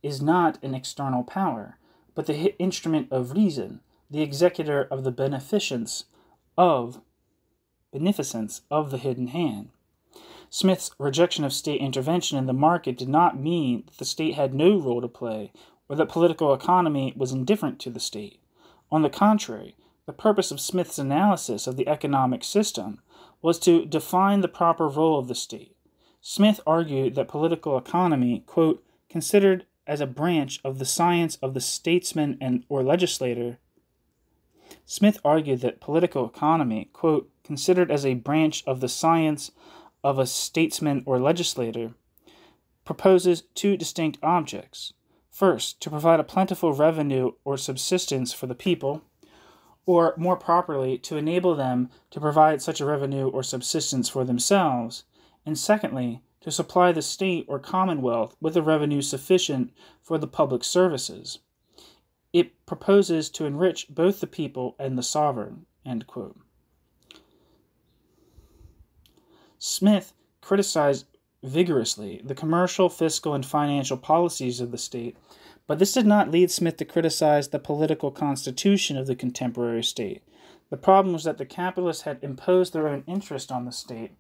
Speaker 1: is not an external power, but the instrument of reason, the executor of the beneficence of the hidden hand. Smith's rejection of state intervention in the market did not mean that the state had no role to play or that political economy was indifferent to the state. On the contrary, the purpose of Smith's analysis of the economic system was to define the proper role of the state. Smith argued that political economy, quote, considered as a branch of the science of the statesman or legislator. Smith argued that political economy, quote, considered as a branch of the science of a statesman or legislator, proposes two distinct objects. First, to provide a plentiful revenue or subsistence for the people, or more properly, to enable them to provide such a revenue or subsistence for themselves, and secondly, to supply the state or commonwealth with a revenue sufficient for the public services. It proposes to enrich both the people and the sovereign, end quote. Smith criticized vigorously the commercial, fiscal, and financial policies of the state, but this did not lead Smith to criticize the political constitution of the contemporary state. The problem was that the capitalists had imposed their own interest on the state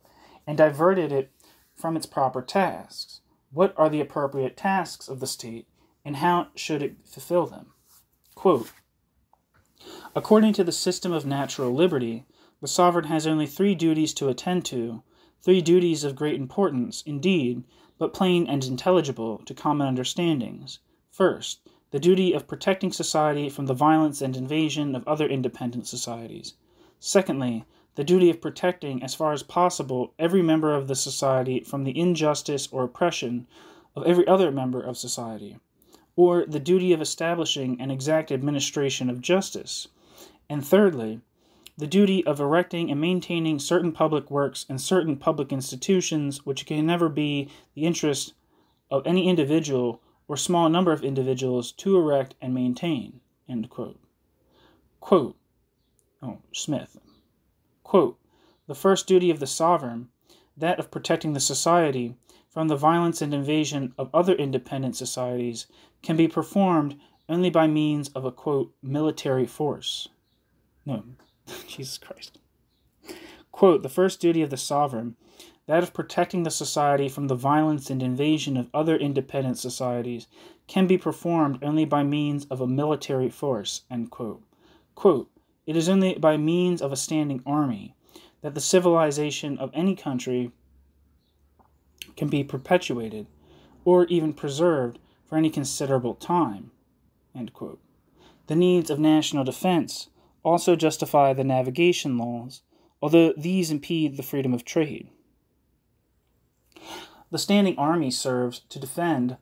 Speaker 1: and diverted it from its proper tasks. What are the appropriate tasks of the state, and how should it fulfill them? Quote, according to the system of natural liberty, the sovereign has only 3 duties to attend to, 3 duties of great importance, indeed, but plain and intelligible to common understandings. First, the duty of protecting society from the violence and invasion of other independent societies. Secondly, the duty of protecting, as far as possible, every member of the society from the injustice or oppression of every other member of society, or the duty of establishing an exact administration of justice. And thirdly, the duty of erecting and maintaining certain public works and certain public institutions which can never be the interest of any individual or small number of individuals to erect and maintain. End quote. Quote, Smith. Quote, the first duty of the sovereign, that of protecting the society from the violence and invasion of other independent societies, can be performed only by means of a, quote, military force. No, Jesus Christ. Quote, the first duty of the sovereign, that of protecting the society from the violence and invasion of other independent societies, can be performed only by means of a military force. End quote. Quote, it is only by means of a standing army that the civilization of any country can be perpetuated or even preserved for any considerable time. End quote. The needs of national defense also justify the navigation laws, although these impede the freedom of trade. The standing army serves to defend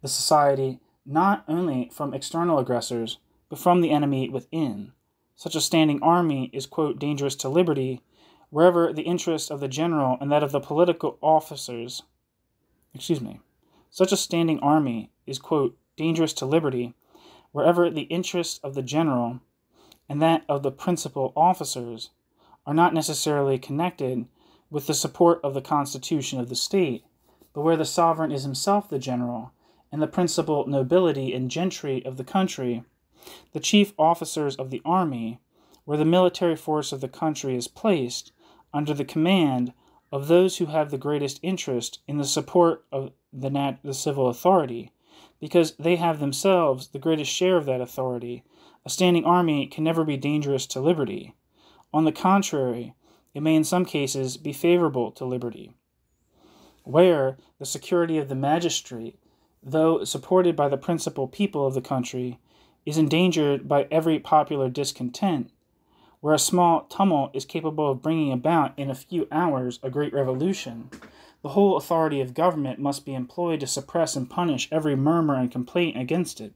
Speaker 1: the society not only from external aggressors, but from the enemy within. Such a standing army is, quote, dangerous to liberty, wherever the interest of the general and that of the political officers, such a standing army is, quote, dangerous to liberty, wherever the interest of the general and that of the principal officers are not necessarily connected with the support of the constitution of the state, but where the sovereign is himself the general, and the principal nobility and gentry of the country, the chief officers of the army, where the military force of the country is placed under the command of those who have the greatest interest in the support of the civil authority, because they have themselves the greatest share of that authority, a standing army can never be dangerous to liberty. On the contrary, it may in some cases be favorable to liberty. Where the security of the magistrate, though supported by the principal people of the country, is endangered by every popular discontent, where a small tumult is capable of bringing about in a few hours a great revolution, the whole authority of government must be employed to suppress and punish every murmur and complaint against it.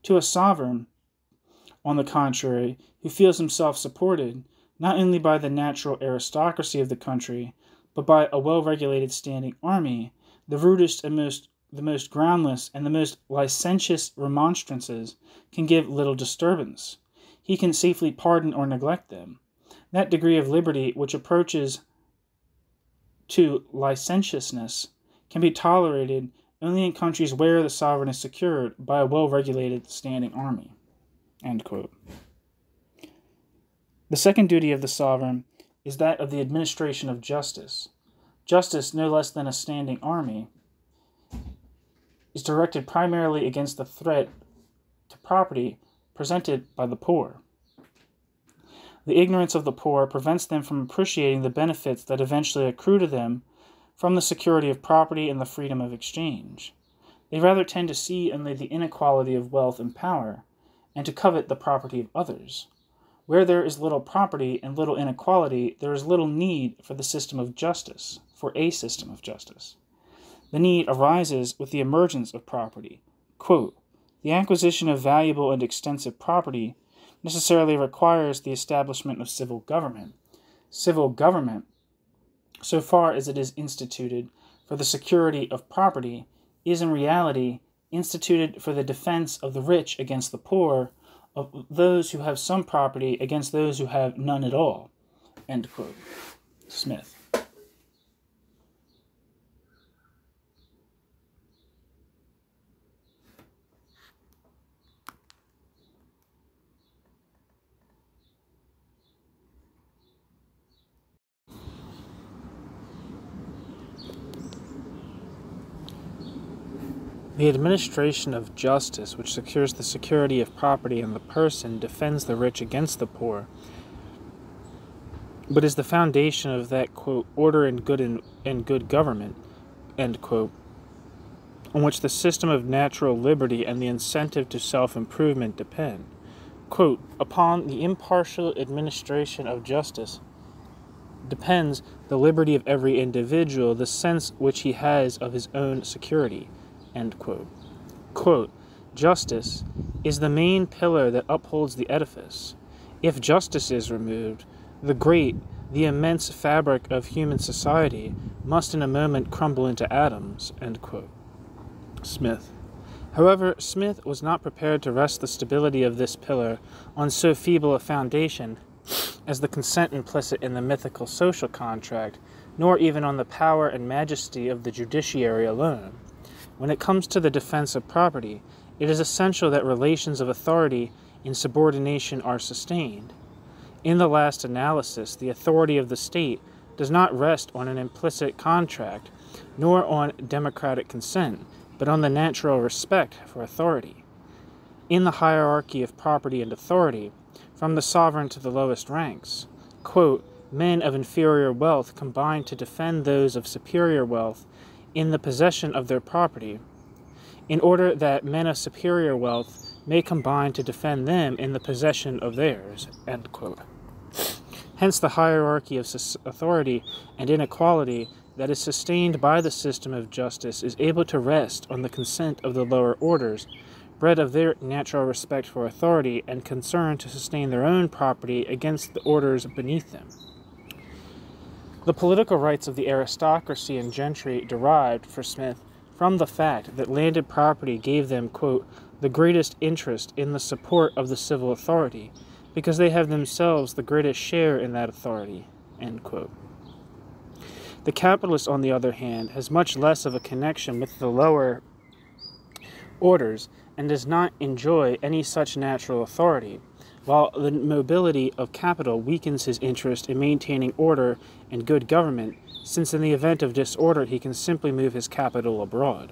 Speaker 1: To a sovereign, on the contrary, who feels himself supported, not only by the natural aristocracy of the country, but by a well-regulated standing army, the rudest and the most groundless and the most licentious remonstrances can give little disturbance. He can safely pardon or neglect them. That degree of liberty which approaches to licentiousness can be tolerated only in countries where the sovereign is secured by a well-regulated standing army. End quote. The second duty of the sovereign is that of the administration of justice. Justice, no less than a standing army, is directed primarily against the threat to property presented by the poor. The ignorance of the poor prevents them from appreciating the benefits that eventually accrue to them from the security of property and the freedom of exchange. They rather tend to see only the inequality of wealth and power, and to covet the property of others. Where there is little property and little inequality, there is little need for the system of justice, for a system of justice. The need arises with the emergence of property. Quote, the acquisition of valuable and extensive property necessarily requires the establishment of civil government. Civil government, so far as it is instituted for the security of property, is in reality instituted for the defense of the rich against the poor, of those who have some property against those who have none at all. End quote. Smith. The administration of justice, which secures the security of property and the person, defends the rich against the poor, but is the foundation of that, quote, order and good government, end quote, on which the system of natural liberty and the incentive to self-improvement depend. Quote, upon the impartial administration of justice depends the liberty of every individual, the sense which he has of his own security, end quote. Quote, justice is the main pillar that upholds the edifice. If justice is removed, the immense fabric of human society must in a moment crumble into atoms, end quote. Smith. However, Smith was not prepared to rest the stability of this pillar on so feeble a foundation as the consent implicit in the mythical social contract, nor even on the power and majesty of the judiciary alone. When it comes to the defense of property, it is essential that relations of authority in subordination are sustained. In the last analysis, the authority of the state does not rest on an implicit contract, nor on democratic consent, but on the natural respect for authority. In the hierarchy of property and authority, from the sovereign to the lowest ranks, quote, men of inferior wealth combine to defend those of superior wealth in the possession of their property, in order that men of superior wealth may combine to defend them in the possession of theirs, end quote. Hence the hierarchy of authority and inequality that is sustained by the system of justice is able to rest on the consent of the lower orders, bred of their natural respect for authority and concern to sustain their own property against the orders beneath them. The political rights of the aristocracy and gentry derived, for Smith, from the fact that landed property gave them, quote, the greatest interest in the support of the civil authority, because they have themselves the greatest share in that authority, end quote. The capitalist, on the other hand, has much less of a connection with the lower orders and does not enjoy any such natural authority, while the mobility of capital weakens his interest in maintaining order and good government, since in the event of disorder he can simply move his capital abroad.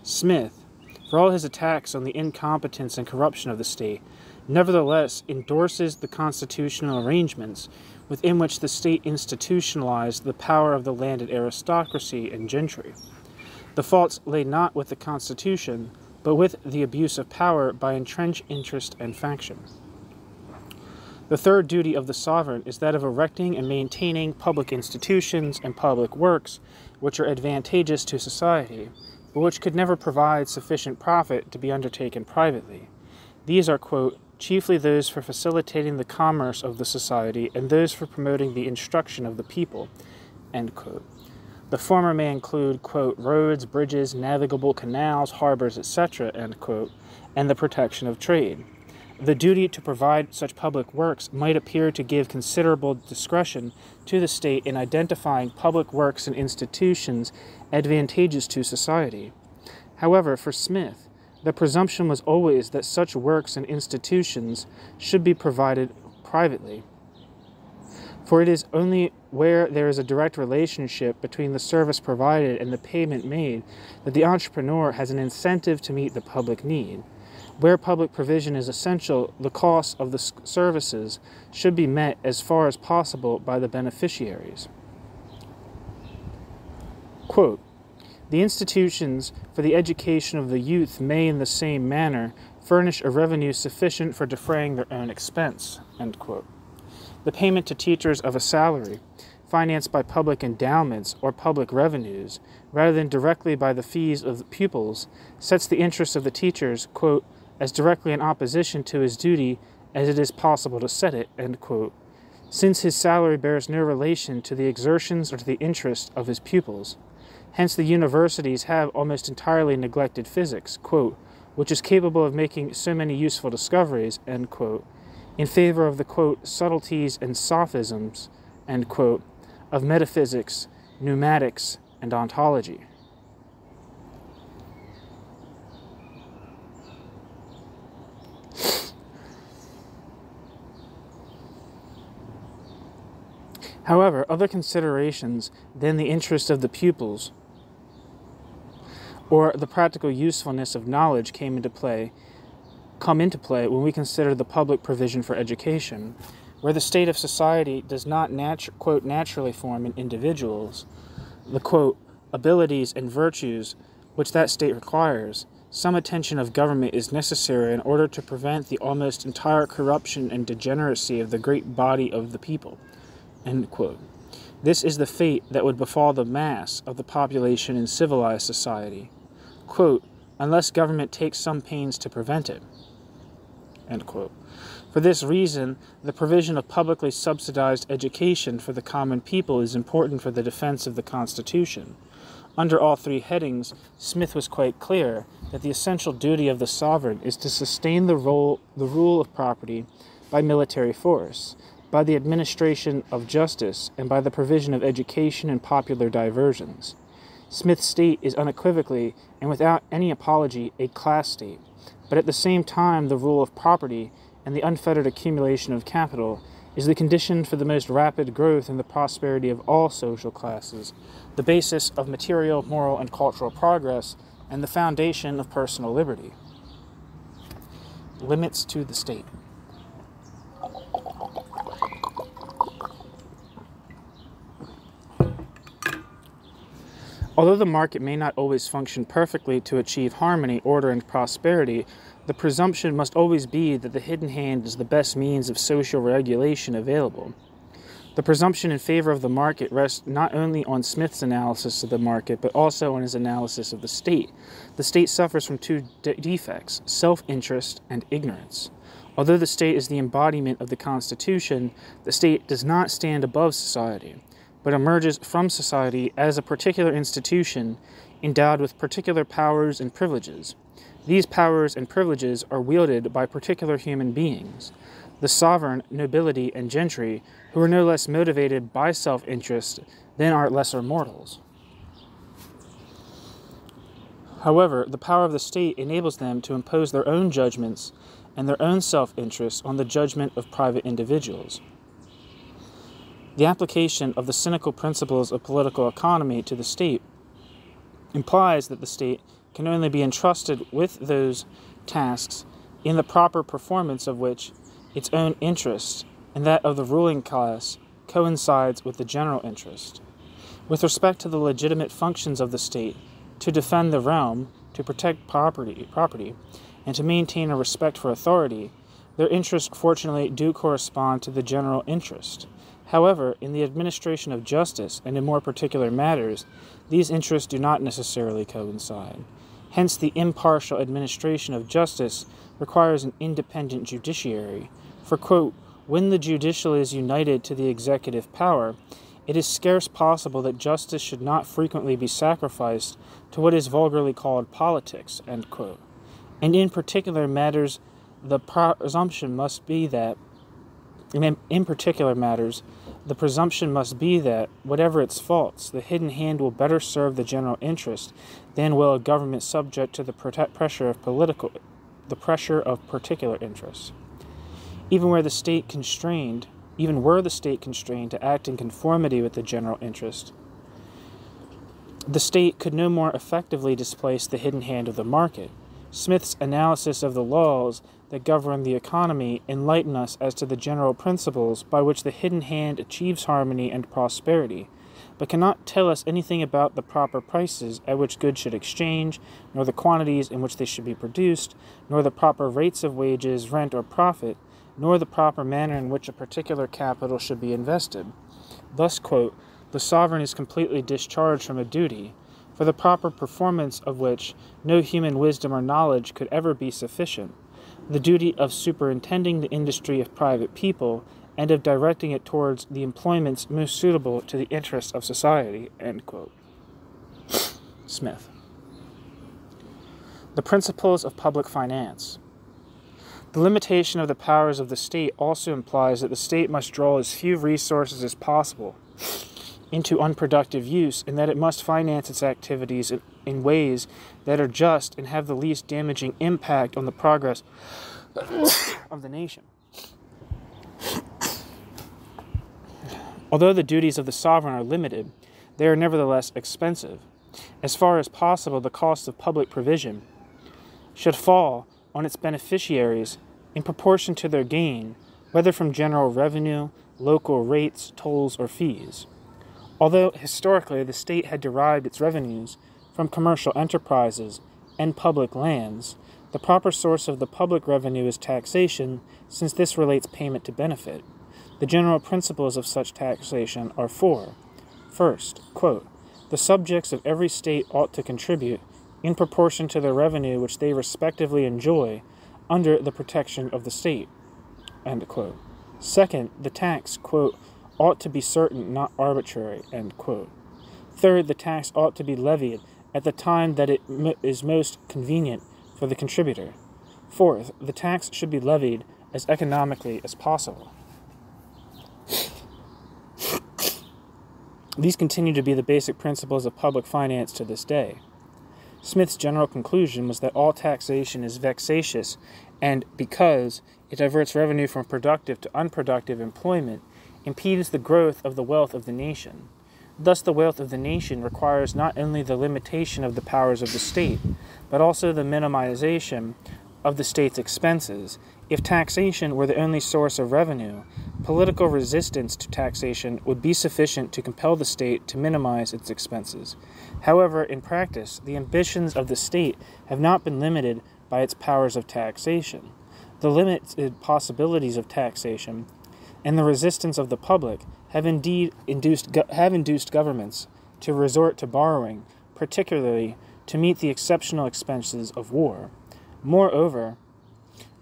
Speaker 1: Smith, for all his attacks on the incompetence and corruption of the state, nevertheless endorses the constitutional arrangements within which the state institutionalized the power of the landed aristocracy and gentry. The faults lay not with the Constitution, but with the abuse of power by entrenched interest and faction. The third duty of the sovereign is that of erecting and maintaining public institutions and public works which are advantageous to society, but which could never provide sufficient profit to be undertaken privately. These are, quote, chiefly those for facilitating the commerce of the society and those for promoting the instruction of the people, end quote. The former may include, quote, roads, bridges, navigable canals, harbors, etc., end quote, and the protection of trade. The duty to provide such public works might appear to give considerable discretion to the state in identifying public works and institutions advantageous to society. However, for Smith, the presumption was always that such works and institutions should be provided privately. For it is only where there is a direct relationship between the service provided and the payment made that the entrepreneur has an incentive to meet the public need. Where public provision is essential, the costs of the services should be met as far as possible by the beneficiaries. Quote, the institutions for the education of the youth may in the same manner furnish a revenue sufficient for defraying their own expense, end quote. The payment to teachers of a salary, financed by public endowments or public revenues, rather than directly by the fees of the pupils, sets the interests of the teachers, quote, as directly in opposition to his duty as it is possible to set it, end quote, since his salary bears no relation to the exertions or to the interests of his pupils. Hence the universities have almost entirely neglected physics, quote, which is capable of making so many useful discoveries, end quote, in favor of the, quote, subtleties and sophisms, end quote, of metaphysics, pneumatics, and ontology. However, other considerations than the interest of the pupils or the practical usefulness of knowledge come into play when we consider the public provision for education, where the state of society does not quote, naturally form in individuals the, quote, abilities and virtues which that state requires. Some attention of government is necessary in order to prevent the almost entire corruption and degeneracy of the great body of the people. End quote. This is the fate that would befall the mass of the population in civilized society, quote, unless government takes some pains to prevent it. End quote. For this reason, the provision of publicly subsidized education for the common people is important for the defense of the Constitution. Under all three headings, Smith was quite clear that the essential duty of the sovereign is to sustain the rule of property by military force, by the administration of justice, and by the provision of education and popular diversions. Smith's state is unequivocally, and without any apology, a class state, but at the same time the rule of property and the unfettered accumulation of capital is the condition for the most rapid growth and the prosperity of all social classes, the basis of material, moral, and cultural progress, and the foundation of personal liberty. Limits to the state. Although the market may not always function perfectly to achieve harmony, order, and prosperity, the presumption must always be that the hidden hand is the best means of social regulation available. The presumption in favor of the market rests not only on Smith's analysis of the market, but also on his analysis of the state. The state suffers from two defects, self-interest and ignorance. Although the state is the embodiment of the Constitution, the state does not stand above society, but emerges from society as a particular institution endowed with particular powers and privileges. These powers and privileges are wielded by particular human beings, the sovereign, nobility, and gentry, who are no less motivated by self-interest than are lesser mortals. However, the power of the state enables them to impose their own judgments and their own self-interest on the judgment of private individuals. The application of the cynical principles of political economy to the state implies that the state can only be entrusted with those tasks in the proper performance of which its own interest and that of the ruling class coincides with the general interest. With respect to the legitimate functions of the state, to defend the realm, to protect property, and to maintain a respect for authority, their interests fortunately do correspond to the general interest. However, in the administration of justice and in more particular matters, these interests do not necessarily coincide. Hence, the impartial administration of justice requires an independent judiciary. For, quote, when the judicial is united to the executive power, it is scarce possible that justice should not frequently be sacrificed to what is vulgarly called politics, end quote. And in particular matters, the presumption must be that, whatever its faults, the hidden hand will better serve the general interest than will a government subject to the pressure of particular interests. Even were the state constrained to act in conformity with the general interest, the state could no more effectively displace the hidden hand of the market. Smith's analysis of the laws that govern the economy enlighten us as to the general principles by which the hidden hand achieves harmony and prosperity, but cannot tell us anything about the proper prices at which goods should exchange, nor the quantities in which they should be produced, nor the proper rates of wages, rent, or profit, nor the proper manner in which a particular capital should be invested. Thus, quote, the sovereign is completely discharged from a duty, for the proper performance of which no human wisdom or knowledge could ever be sufficient, the duty of superintending the industry of private people and of directing it towards the employments most suitable to the interests of society, end quote. Smith. The principles of public finance. The limitation of the powers of the state also implies that the state must draw as few resources as possible into unproductive use, and that it must finance its activities in ways that are just and have the least damaging impact on the progress of the nation. Although the duties of the sovereign are limited, they are nevertheless expensive. as far as possible, the cost of public provision should fall on its beneficiaries in proportion to their gain, whether from general revenue, local rates, tolls, or fees. Although historically the state had derived its revenues from commercial enterprises and public lands, the proper source of the public revenue is taxation, since this relates payment to benefit. The general principles of such taxation are four. First, quote, the subjects of every state ought to contribute, in proportion to the revenue which they respectively enjoy, under the protection of the state. End quote. Second, the tax, quote, ought to be certain, not arbitrary. End quote. Third, the tax ought to be levied at the time that it is most convenient for the contributor. Fourth, the tax should be levied as economically as possible. These continue to be the basic principles of public finance to this day. Smith's general conclusion was that all taxation is vexatious, and because it diverts revenue from productive to unproductive employment, impedes the growth of the wealth of the nation. Thus, the wealth of the nation requires not only the limitation of the powers of the state, but also the minimization of the state's expenses. If taxation were the only source of revenue, political resistance to taxation would be sufficient to compel the state to minimize its expenses. However, in practice, the ambitions of the state have not been limited by its powers of taxation. The limited possibilities of taxation and the resistance of the public have indeed induced governments to resort to borrowing, particularly to meet the exceptional expenses of war. Moreover,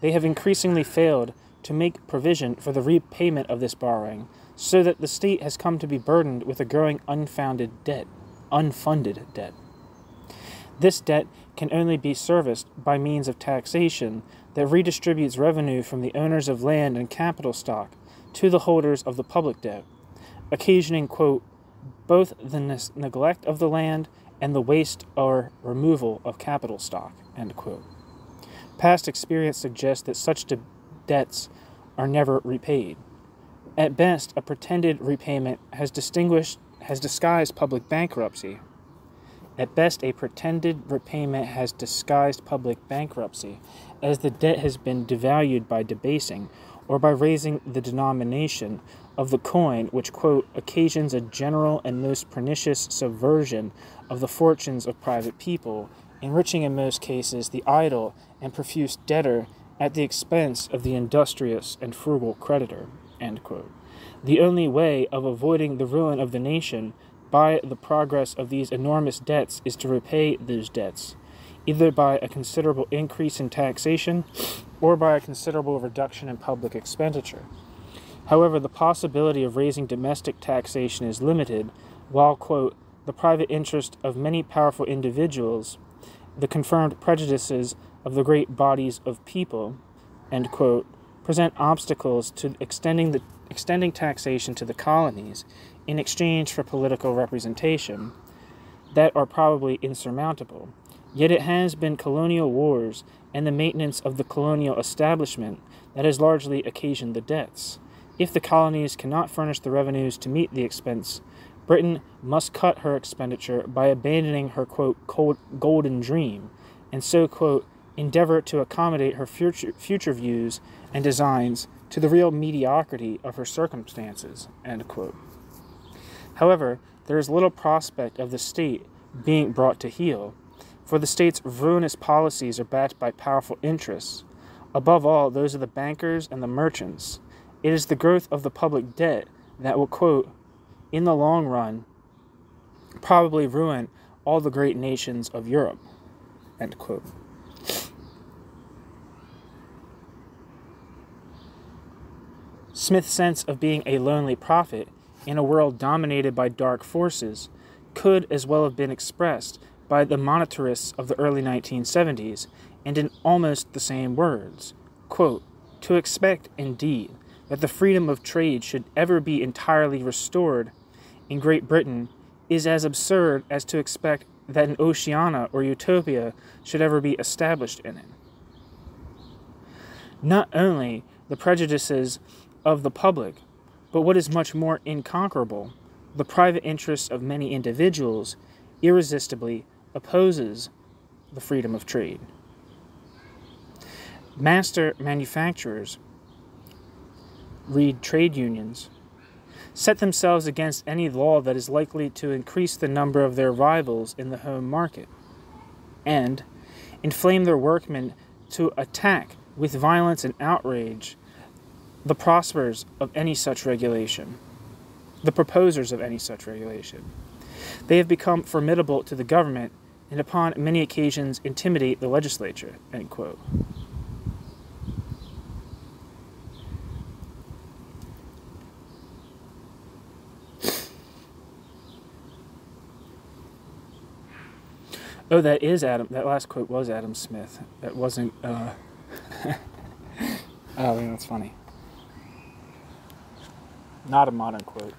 Speaker 1: they have increasingly failed to make provision for the repayment of this borrowing, so that the state has come to be burdened with a growing unfunded debt. This debt can only be serviced by means of taxation that redistributes revenue from the owners of land and capital stock to the holders of the public debt, occasioning, quote, both the neglect of the land and the waste or removal of capital stock, end quote. Past experience suggests that such debts are never repaid. At best, a pretended repayment has disguised public bankruptcy. At best, a pretended repayment has disguised public bankruptcy, as the debt has been devalued by debasing or by raising the denomination of the coin, which, quote, occasions a general and most pernicious subversion of the fortunes of private people, enriching in most cases the idle and profuse debtor at the expense of the industrious and frugal creditor, end quote. The only way of avoiding the ruin of the nation by the progress of these enormous debts is to repay those debts, either by a considerable increase in taxation or by a considerable reduction in public expenditure. However, the possibility of raising domestic taxation is limited, while, quote, the private interest of many powerful individuals, the confirmed prejudices of the great bodies of people, end quote, present obstacles to extending taxation to the colonies in exchange for political representation that are probably insurmountable. Yet it has been colonial wars and the maintenance of the colonial establishment that has largely occasioned the debts. If the colonies cannot furnish the revenues to meet the expense, Britain must cut her expenditure by abandoning her, quote, golden dream, and so, quote, endeavor to accommodate her future views and designs to the real mediocrity of her circumstances, end quote. However, there is little prospect of the state being brought to heel, for the state's ruinous policies are backed by powerful interests, above all those of the bankers and the merchants. It is the growth of the public debt that will, quote, in the long run, probably ruin all the great nations of Europe, end quote. Smith's sense of being a lonely prophet in a world dominated by dark forces could as well have been expressed by the monetarists of the early 1970s, and in almost the same words. Quote, to expect, indeed, that the freedom of trade should ever be entirely restored in Great Britain is as absurd as to expect that an Oceania or Utopia should ever be established in it. Not only the prejudices of the public, but what is much more inconquerable, the private interests of many individuals, irresistibly opposes the freedom of trade. Master manufacturers, read trade unions, set themselves against any law that is likely to increase the number of their rivals in the home market, and inflame their workmen to attack with violence and outrage the proposers of any such regulation. They have become formidable to the government and upon many occasions intimidate the legislature." End quote. Oh, that last quote was Adam Smith. That wasn't, oh, yeah, that's funny. Not a modern quote.